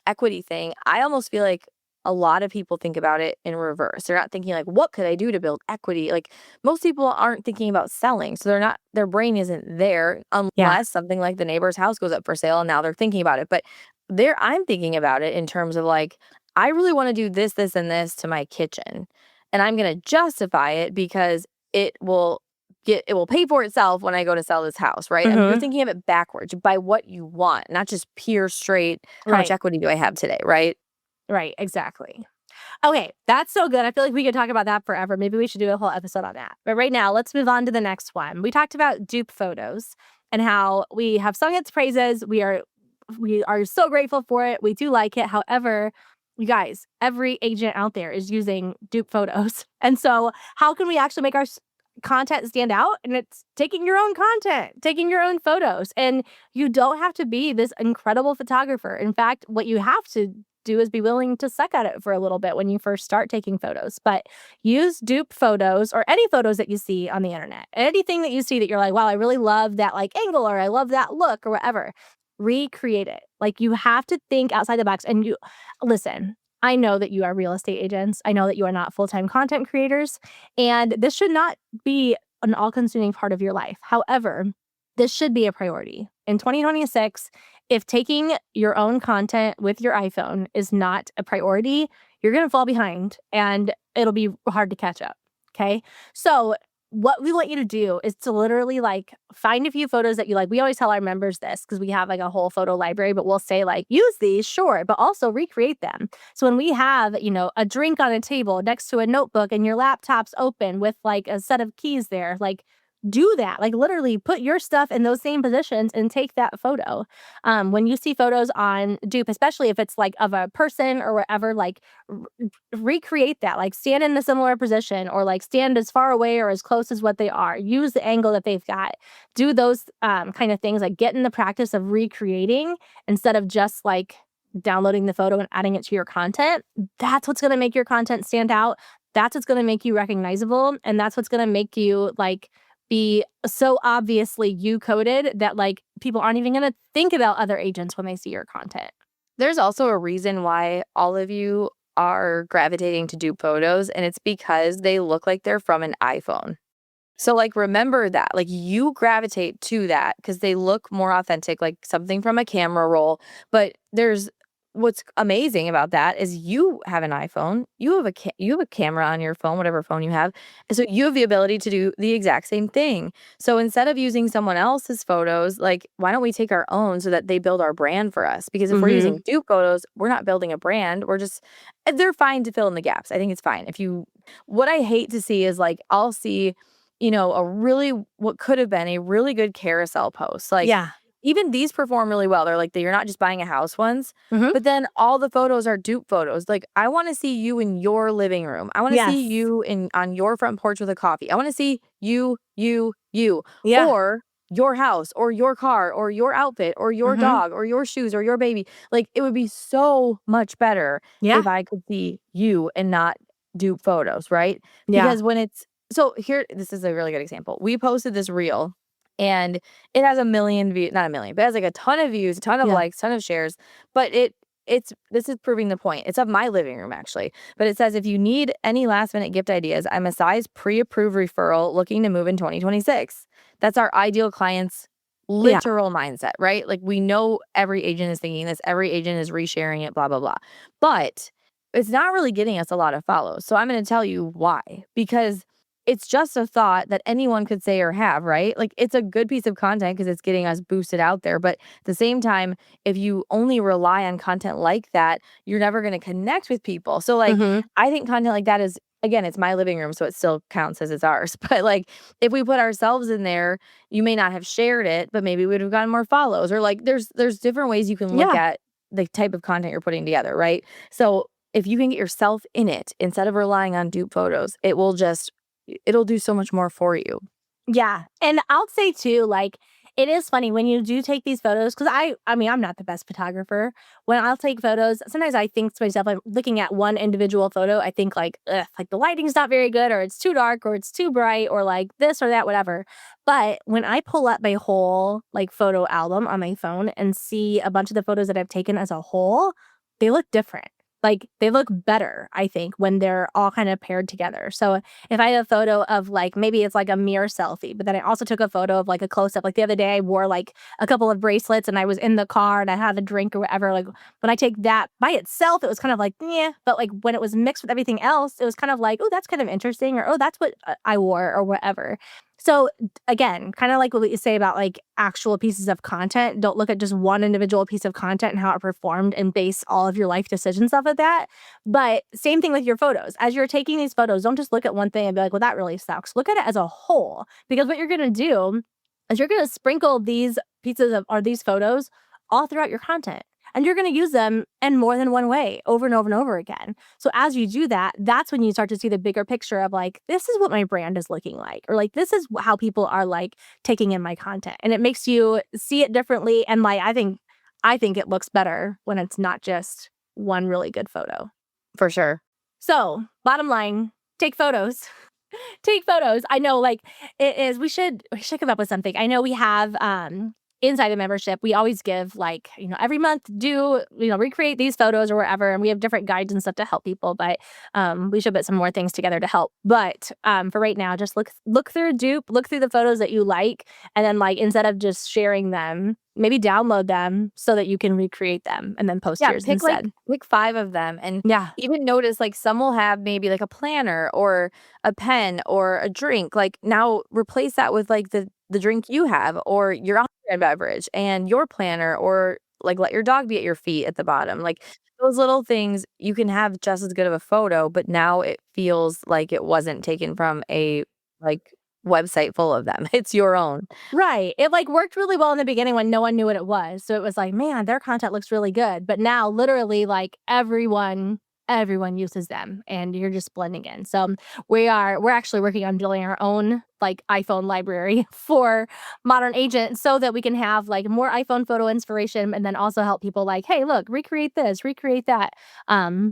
S1: equity thing, I almost feel like a lot of people think about it in reverse. They're not thinking like, what could I do to build equity? Like most people aren't thinking about selling. So they're not, their brain isn't there
S2: Yeah.
S1: unless something like the neighbor's house goes up for sale and now they're thinking about it. But I'm thinking about it in terms of like, I really want to do this, this, and this to my kitchen. And I'm gonna justify it because it will it will pay for itself when I go to sell this house, right? And you're
S2: Mhm.
S1: thinking of it backwards. Buy what you want, not just pure straight, how much
S2: Right.
S1: equity do I have today, right?
S2: Right, exactly. Okay, that's so good. I feel like we could talk about that forever. Maybe we should do a whole episode on that. But right now, let's move on to the next one. We talked about dupe photos and how we have sung its praises. We are so grateful for it. We do like it. However, you guys, every agent out there is using dupe photos. And so, how can we actually make our content stand out? And it's taking your own content, taking your own photos. And you don't have to be this incredible photographer. In fact, what you have to do is be willing to suck at it for a little bit when you first start taking photos. But use dupe photos or any photos that you see on the internet. Anything that you see that you're like, wow, I really love that like angle or I love that look or whatever. Recreate it. Like you have to think outside the box. And you listen, I know that you are real estate agents. I know that you are not full-time content creators. And this should not be an all-consuming part of your life. However, this should be a priority. In 2026, if taking your own content with your iPhone is not a priority, you're going to fall behind and it'll be hard to catch up. Okay. So, what we want you to do is to literally like find a few photos that you like. We always tell our members this because we have like a whole photo library, but we'll say like use these, sure, but also recreate them. So when we have, a drink on a table next to a notebook and your laptop's open with like a set of keys there, like do that. Like literally put your stuff in those same positions and take that photo. When you see photos on dupe, especially if it's like of a person or whatever, like recreate that. Like stand in a similar position or like stand as far away or as close as what they are. Use the angle that they've got. Do those kind of things. Like get in the practice of recreating instead of just like downloading the photo and adding it to your content. That's what's going to make your content stand out. That's what's going to make you recognizable. And that's what's going to make you like be so obviously you coded that like people aren't even going to think about other agents when they see your content.
S1: There's also a reason why all of you are gravitating to dupe photos, and it's because they look like they're from an iPhone. So, like, remember that. Like, you gravitate to that because they look more authentic, like something from a camera roll. But what's amazing about that is you have an iPhone, you have you have a camera on your phone, whatever phone you have, and so you have the ability to do the exact same thing. So instead of using someone else's photos, like, why don't we take our own so that they build our brand for us? Because if we're
S2: Mhm.
S1: using dupe photos, we're not building a brand. They're fine to fill in the gaps. I think it's fine. What I hate to see is like, I'll see what could have been a really good carousel post. Like,
S2: Yeah.
S1: even these perform really well. They're like, you're not just buying a house once,
S2: Mhm.
S1: but then all the photos are dupe photos. Like, I want to see you in your living room. I want to see
S2: Yes.
S1: you on your front porch with a coffee. I want to see you,
S2: Yeah.
S1: or your house, or your car, or your outfit, or your
S2: Mhm.
S1: dog, or your shoes, or your baby. Like, it would be so much better
S2: Yeah.
S1: if I could see you and not dupe photos, right?
S2: Yeah.
S1: Because this is a really good example. We posted this reel and it has a million views, not a million, but it has like a ton of views, a ton of
S2: Yeah.
S1: likes, ton of shares. But this is proving the point. It's of my living room actually. But it says if you need any last minute gift ideas, I'm a size pre-approved referral looking to move in 2026. That's our ideal client's
S2: Yeah.
S1: literal mindset, right? Like we know every agent is thinking this, every agent is resharing it, blah, blah, blah. But it's not really getting us a lot of follows. So I'm going to tell you why. Because it's just a thought that anyone could say or have, right? Like, it's a good piece of content because it's getting us boosted out there. But at the same time, if you only rely on content like that, you're never going to connect with people. So, like,
S2: Mhm.
S1: I think content like that is, again, it's my living room, so it still counts as it's ours. But like, if we put ourselves in there, you may not have shared it, but maybe we would have gotten more follows. Or like, there's different ways you can look
S2: Yeah.
S1: at the type of content you're putting together, right? So if you can get yourself in it instead of relying on dupe photos, it'll do so much more for you.
S2: Yeah, and I'll say too, like, it is funny when you do take these photos, because I mean, I'm not the best photographer. When I'll take photos, sometimes I think to myself, I'm looking at one individual photo, I think like, "Ugh, like, the lighting's not very good, or it's too dark, or it's too bright, or, like, this or that, whatever." But when I pull up my whole, like, photo album on my phone and see a bunch of the photos that I've taken as a whole, they look different. Like, they look better, I think, when they're all kind of paired together. So if I have a photo of, like, maybe it's like a mirror selfie, but then I also took a photo of like a close up. Like the other day, I wore like a couple of bracelets and I was in the car and I had a drink or whatever. Like when I take that by itself, it was kind of like, yeah. But like when it was mixed with everything else, it was kind of like, oh, that's kind of interesting, or oh, that's what I wore or whatever. So again, kind of like what you say about like actual pieces of content. Don't look at just one individual piece of content and how it performed and base all of your life decisions off of that. But same thing with your photos. As you're taking these photos, don't just look at one thing and be like, well, that really sucks. Look at it as a whole. Because what you're going to do is you're going to sprinkle these pieces of, or these photos all throughout your content. And you're going to use them in more than one way over and over and over again. So as you do that, that's when you start to see the bigger picture of like, this is what my brand is looking like, or like, this is how people are like taking in my content. And it makes you see it differently. And like, I think it looks better when it's not just one really good photo.
S1: For sure.
S2: So, bottom line, take photos. Take photos. I know, like, it is we should come up with something. I know we have, inside the membership, we always give, like, every month, recreate these photos or whatever, and we have different guides and stuff to help people, but, we should put some more things together to help. But, for right now, just look through Dupe, look through the photos that you like, and then, like, instead of just sharing them, maybe download them so that you can recreate them and then post
S1: Yeah,
S2: yours instead.
S1: pick 5 of them, and
S2: Yeah.
S1: even notice, like, some will have maybe, like, a planner or a pen or a drink. Like, now replace that with, like, the drink you have or your on-brand beverage and your planner, or, like, let your dog be at your feet at the bottom. Like, those little things, you can have just as good of a photo, but now it feels like it wasn't taken from a, like, website full of them. It's your own.
S2: Right. It, like, worked really well in the beginning when no one knew what it was. So it was like, "Man, their content looks really good." But now literally, like, everyone uses them, and you're just blending in. So we're actually working on building our own, like, iPhone library for Modern Agent so that we can have, like, more iPhone photo inspiration and then also help people like, "Hey, look, recreate this, recreate that,"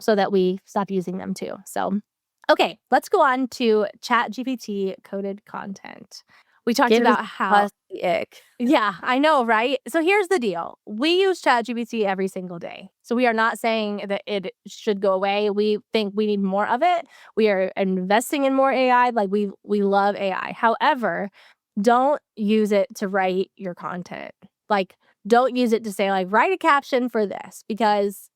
S2: so that we stop using them too. So, okay, let's go on to ChatGPT coded content. We talked
S1: Give us
S2: about how.
S1: us the ick.
S2: Yeah, I know, right? So here's the deal. We use ChatGPT every single day. So we are not saying that it should go away. We think we need more of it. We are investing in more AI. Like, we love AI. However, don't use it to write your content. Like, don't use it to say like, write a caption for this, because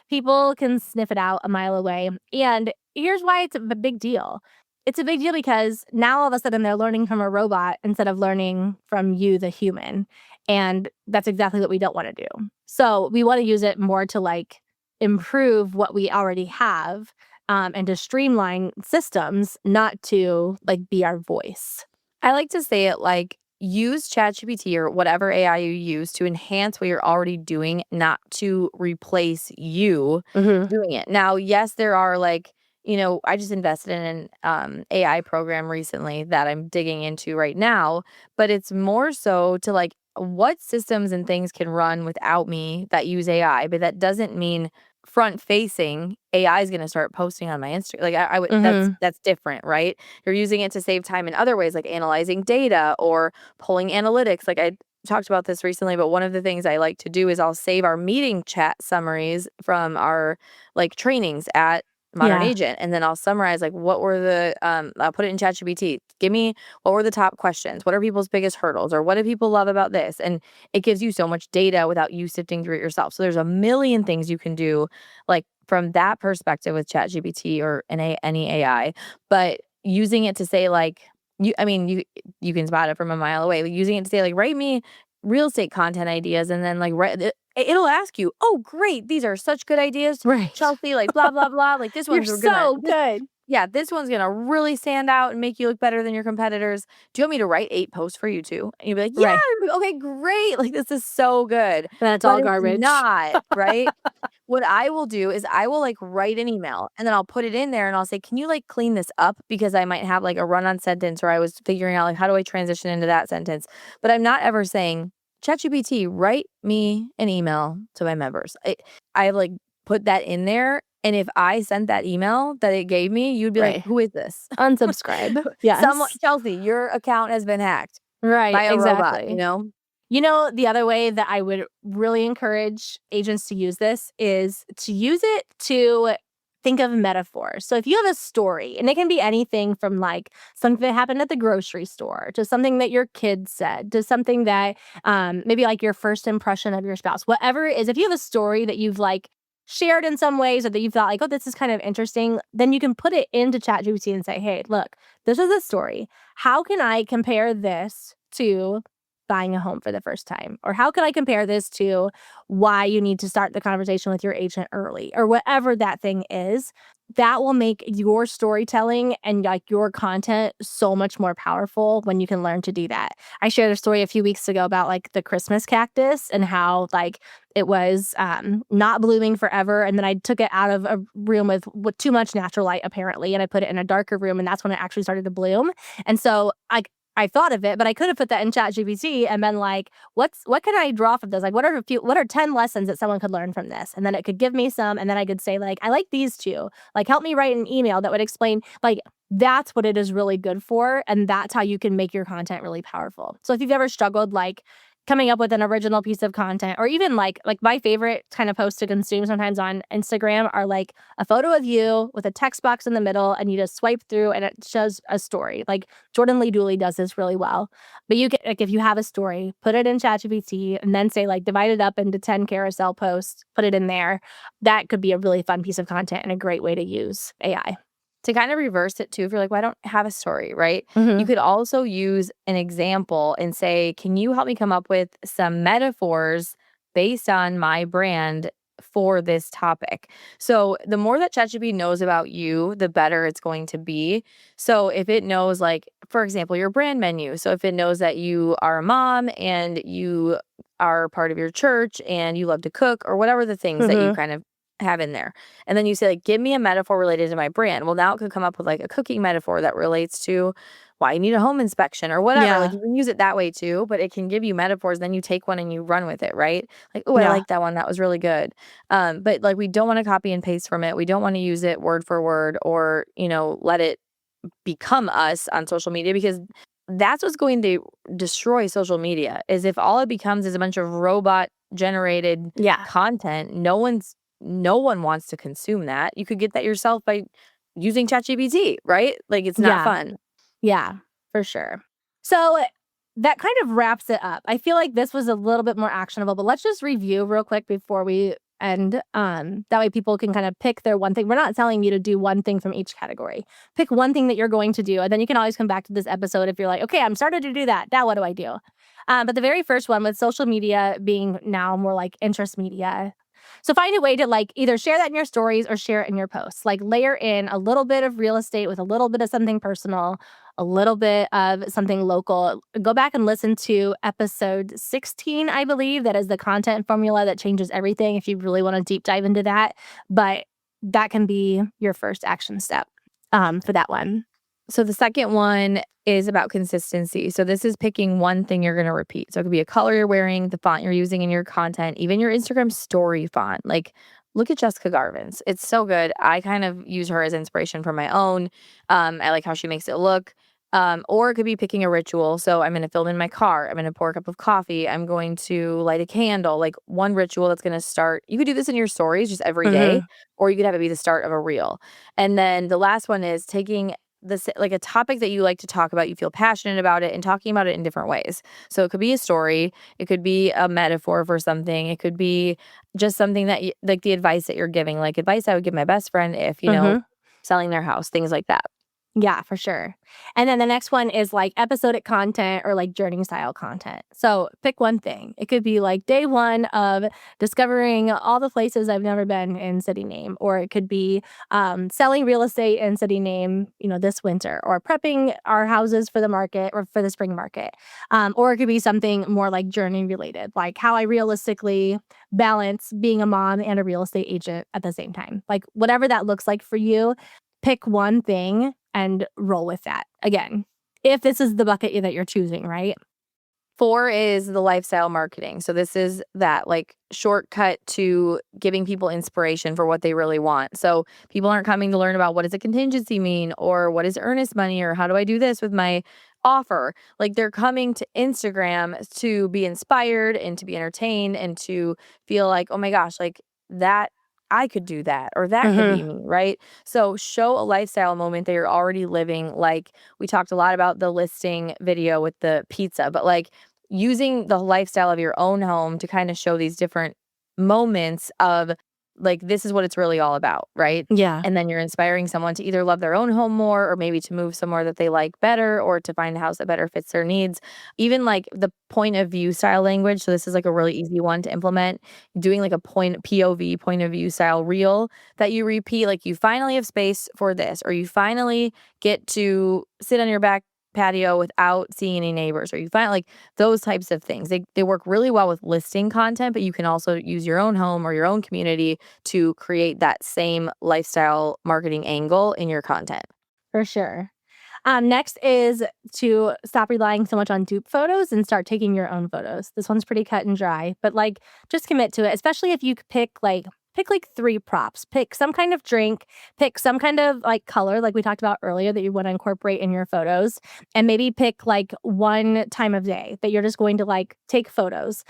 S2: people can sniff it out a mile away. And here's why it's a big deal. It's a big deal because now all of a sudden they're learning from a robot instead of learning from you, the human. And that's exactly what we don't want to do. So we want to use it more to like improve what we already have, and to streamline systems, not to like be our voice.
S1: I like to say it like, use ChatGPT or whatever AI you use to enhance what you're already doing, not to replace you
S2: Hmm.
S1: doing it. Now, yes, there are like, I just invested in an AI program recently that I'm digging into right now, but it's more so to like, what systems and things can run without me that use AI, but that doesn't mean front facing AI is going to start posting on my Instagram. Like, I would,
S2: Hmm.
S1: that's different, right? You're using it to save time in other ways, like analyzing data or pulling analytics. Like, I talked about this recently, but one of the things I like to do is I'll save our meeting chat summaries from our like trainings at Modern
S2: Yeah.
S1: Agent, and then I'll summarize like what were the I'll put it in ChatGPT. Give me what were the top questions, what are people's biggest hurdles, or what do people love about this, and it gives you so much data without you sifting through it yourself. So there's a million things you can do, like from that perspective with ChatGPT or any AI, but using it to say like, you can spot it from a mile away, but using it to say like, write me real estate content ideas, and then like it'll ask you, oh great, these are such good ideas,
S2: Right.
S1: Chelsea, like blah blah blah, like this
S2: You're
S1: one's
S2: so good.
S1: yeah, this one's gonna really stand out and make you look better than your competitors. Do you want me to write 8 posts for you too? And you'll be like, yeah,
S2: Right.
S1: I'd be like, okay, great. Like this is so good.
S2: That's
S1: But
S2: all
S1: it's
S2: garbage.
S1: not, right? What I will do is I will like write an email and then I'll put it in there and I'll say, can you like clean this up? Because I might have like a run on sentence, or I was figuring out like how do I transition into that sentence. But I'm not ever saying, ChatGPT, write me an email to my members. I like put that in there. And if I sent that email that it gave me, you'd be like,
S2: Right.
S1: who is this?
S2: Unsubscribe. Yes.
S1: Someone, Chelsea, your account has been hacked
S2: Right.
S1: by a robot,
S2: Exactly.
S1: you know?
S2: The other way that I would really encourage agents to use this is to use it to think of metaphors. So if you have a story, and it can be anything from like something that happened at the grocery store to something that your kids said to something that maybe like your first impression of your spouse, whatever it is, if you have a story that you've like shared in some ways or that you thought like, oh, this is kind of interesting, then you can put it into ChatGPT and say, hey, look, this is a story. How can I compare this to buying a home for the first time? Or how can I compare this to why you need to start the conversation with your agent early, or whatever that thing is? That will make your storytelling and like your content so much more powerful when you can learn to do that. I shared a story a few weeks ago about like the Christmas cactus and how like it was not blooming forever. And then I took it out of a room with too much natural light, apparently, and I put it in a darker room, and that's when it actually started to bloom. And so I thought of it, but I could have put that in ChatGPT and been like, what can I draw from this? Like, what are 10 lessons that someone could learn from this? And then it could give me some, and then I could say like, I like these two. Like, help me write an email that would explain, like, that's what it is really good for, and that's how you can make your content really powerful. So if you've ever struggled like coming up with an original piece of content, or even like my favorite kind of posts to consume sometimes on Instagram are like a photo of you with a text box in the middle, and you just swipe through and it shows a story. Like Jordan Lee Dooley does this really well. But you can, like, if you have a story, put it in ChatGPT and then say like divide it up into 10 carousel posts, put it in there. That could be a really fun piece of content and a great way to use AI.
S1: To kind of reverse it too, if you're like, well, I don't have a story, right?
S2: Mm-hmm.
S1: You could also use an example and say, can you help me come up with some metaphors based on my brand for this topic? So the more that ChatGPT knows about you, the better it's going to be. So if it knows, like, for example, your brand menu. So if it knows that you are a mom and you are part of your church and you love to cook, or whatever the things that you kind of have in there. And then you say, like, give me a metaphor related to my brand. Well, now it could come up with like a cooking metaphor that relates to why you need a home inspection or whatever.
S2: Yeah.
S1: Like you can use it that way too, but it can give you metaphors. Then you take one and you run with it, right? Like, oh, I
S2: Yeah.
S1: like that one. That was really good. But like, we don't want to copy and paste from it. We don't want to use it word for word, or, let it become us on social media, because that's what's going to destroy social media, is if all it becomes is a bunch of robot generated content. No one wants to consume that. You could get that yourself by using ChatGPT, right? Like, it's not fun.
S2: Yeah, for sure. So that kind of wraps it up. I feel like this was a little bit more actionable, but let's just review real quick before we end. That way people can kind of pick their one thing. We're not telling you to do one thing from each category. Pick one thing that you're going to do, and then you can always come back to this episode if you're like, okay, I'm starting to do that. Now what do I do? But the very first one, with social media being now more like interest media. So find a way to like either share that in your stories or share it in your posts. Like layer in a little bit of real estate with a little bit of something personal, a little bit of something local. Go back and listen to episode 16, I believe. That is the content formula that changes everything, if you really want to deep dive into that. But that can be your first action step for that one.
S1: So the second one is about consistency. So this is picking one thing you're going to repeat. So it could be a color you're wearing, the font you're using in your content, even your Instagram story font. Like, look at Jessica Garvin's. It's so good. I kind of use her as inspiration for my own. I like how she makes it look. Or it could be picking a ritual. So I'm going to film in my car. I'm going to pour a cup of coffee. I'm going to light a candle. Like, one ritual that's going to start. You could do this in your stories just every day, or you could have it be the start of a reel. And then the last one is taking this, like, a topic that you like to talk about, you feel passionate about it, and talking about it in different ways. So it could be a story, it could be a metaphor for something, it could be just something that like the advice that you're giving, like advice I would give my best friend if, selling their house, things like that.
S2: Yeah, for sure. And then the next one is like episodic content or like journey style content. So pick one thing. It could be like day one of discovering all the places I've never been in city name, or it could be selling real estate in city name, this winter, or prepping our houses for the market or for the spring market. Or it could be something more like journey related, like how I realistically balance being a mom and a real estate agent at the same time. Like whatever that looks like for you, pick one thing and roll with that. Again, if this is the bucket that you're choosing, right?
S1: 4 is the lifestyle marketing. So this is that like shortcut to giving people inspiration for what they really want. So people aren't coming to learn about what does a contingency mean, or what is earnest money, or how do I do this with my offer. Like they're coming to Instagram to be inspired and to be entertained and to feel like, oh my gosh, like that I could do that, or that could be
S2: Mm-hmm.
S1: me, right? So show a lifestyle moment that you're already living. Like we talked a lot about the listing video with the pizza, but like using the lifestyle of your own home to kind of show these different moments of like, this is what it's really all about, right?
S2: Yeah,
S1: And then you're inspiring someone to either love their own home more, or maybe to move somewhere that they like better, or to find a house that better fits their needs. Even like the point of view style language. So this is like a really easy one to implement. Doing like a POV, point of view style reel that you repeat. Like you finally have space for this, or you finally get to sit on your back patio without seeing any neighbors, or you find like those types of things. They work really well with listing content, but you can also use your own home or your own community to create that same lifestyle marketing angle in your content.
S2: for sure. Next is to stop relying so much on dupe photos and start taking your own photos. This one's pretty cut and dry, but like just commit to it, especially if you pick like 3 props. Pick some kind of drink, pick some kind of like color like we talked about earlier that you want to incorporate in your photos, and maybe pick like one time of day that you're just going to like take photos.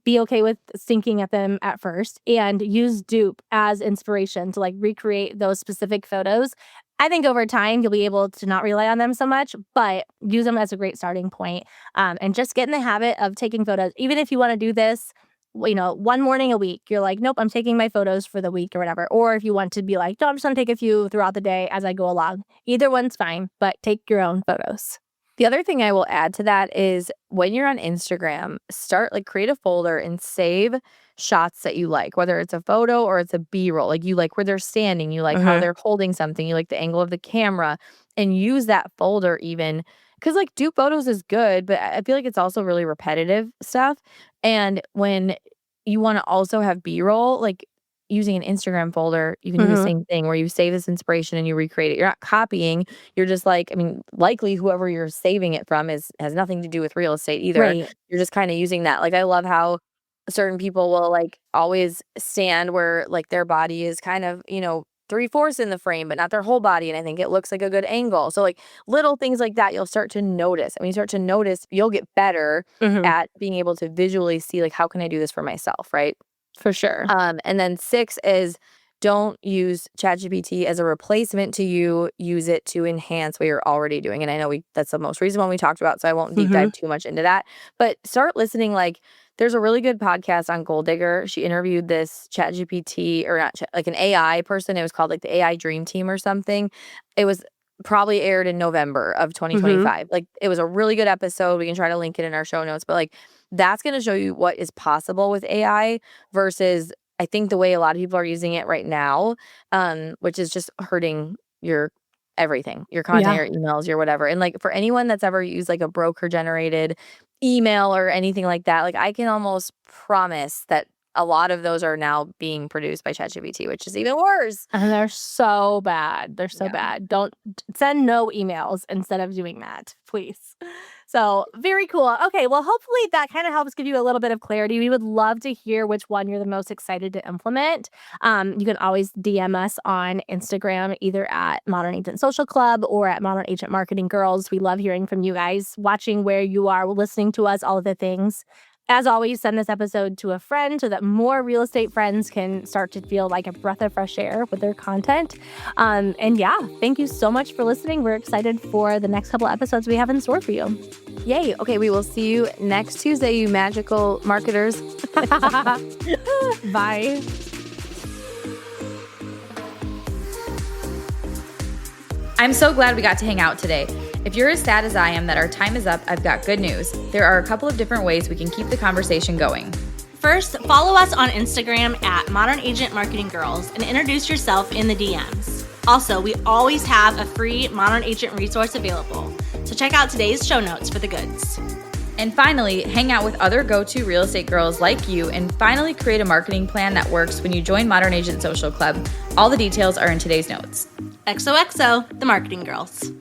S2: Be okay with stinking at them at first and use dupe as inspiration to like recreate those specific photos. I think over time you'll be able to not rely on them so much, but use them as a great starting point. And just get in the habit of taking photos. Even if you want to do this, one morning a week, you're like, nope, I'm taking my photos for the week or whatever. Or if you want to be like, no, I'm just going to take a few throughout the day as I go along. Either one's fine, but take your own photos.
S1: The other thing I will add to that is when you're on Instagram, create a folder and save shots that you like, whether it's a photo or it's a B-roll. Like you like where they're standing, you like how
S2: Mm-hmm.
S1: they're holding something, you like the angle of the camera, and use that folder even. Because like dupe photos is good, but I feel like it's also really repetitive stuff. And when you want to also have B-roll, like using an Instagram folder, you can do the
S2: Mm-hmm.
S1: same thing where you save this inspiration and you recreate it. You're not copying. You're just like, I mean, likely whoever you're saving it from has nothing to do with real estate either.
S2: Right.
S1: You're just kind of using that. Like I love how certain people will like always stand where like their body is kind of, 3/4 in the frame, but not their whole body. And I think it looks like a good angle. So like little things like that, you'll start to notice. And when you start to notice, you'll get better
S2: Mm-hmm.
S1: at being able to visually see like, how can I do this for myself, right?
S2: For sure.
S1: And then 6 is don't use ChatGPT as a replacement to you. Use it to enhance what you're already doing. And I know that's the most recent one we talked about, so I won't deep
S2: Mm-hmm.
S1: dive too much into that. But start listening. Like there's a really good podcast on Gold Digger. She interviewed this ChatGPT or not, like an AI person. It was called like the AI Dream Team or something. It was probably aired in November of
S2: Mm-hmm.
S1: 2025. Like it was a really good episode. We can try to link it in our show notes, but like that's going to show you what is possible with AI versus I think the way a lot of people are using it right now, which is just hurting your everything, your content,
S2: Yeah.
S1: your emails, your whatever. And like for anyone that's ever used like a broker generated email or anything like that, like I can almost promise that a lot of those are now being produced by ChatGPT, which is even worse.
S2: And they're so bad. They're so
S1: Yeah.
S2: bad. Don't send no emails instead of doing that, please. So, very cool. Okay, well, hopefully that kind of helps give you a little bit of clarity. We would love to hear which one you're the most excited to implement. You can always DM us on Instagram, either at Modern Agent Social Club or at Modern Agent Marketing Girls. We love hearing from you guys, watching where you are, listening to us, all of the things. As always, send this episode to a friend so that more real estate friends can start to feel like a breath of fresh air with their content. And yeah, thank you so much for listening. We're excited for the next couple episodes we have in store for you.
S1: Yay. Okay, we will see you next Tuesday, you magical marketers.
S2: Bye.
S1: I'm so glad we got to hang out today. If you're as sad as I am that our time is up, I've got good news. There are a couple of different ways we can keep the conversation going.
S3: First, follow us on Instagram at Modern Agent Marketing Girls and introduce yourself in the DMs. Also, we always have a free Modern Agent resource available, so check out today's show notes for the goods.
S1: And finally, hang out with other go-to real estate girls like you and finally create a marketing plan that works when you join Modern Agent Social Club. All the details are in today's notes.
S3: XOXO, the Marketing Girls.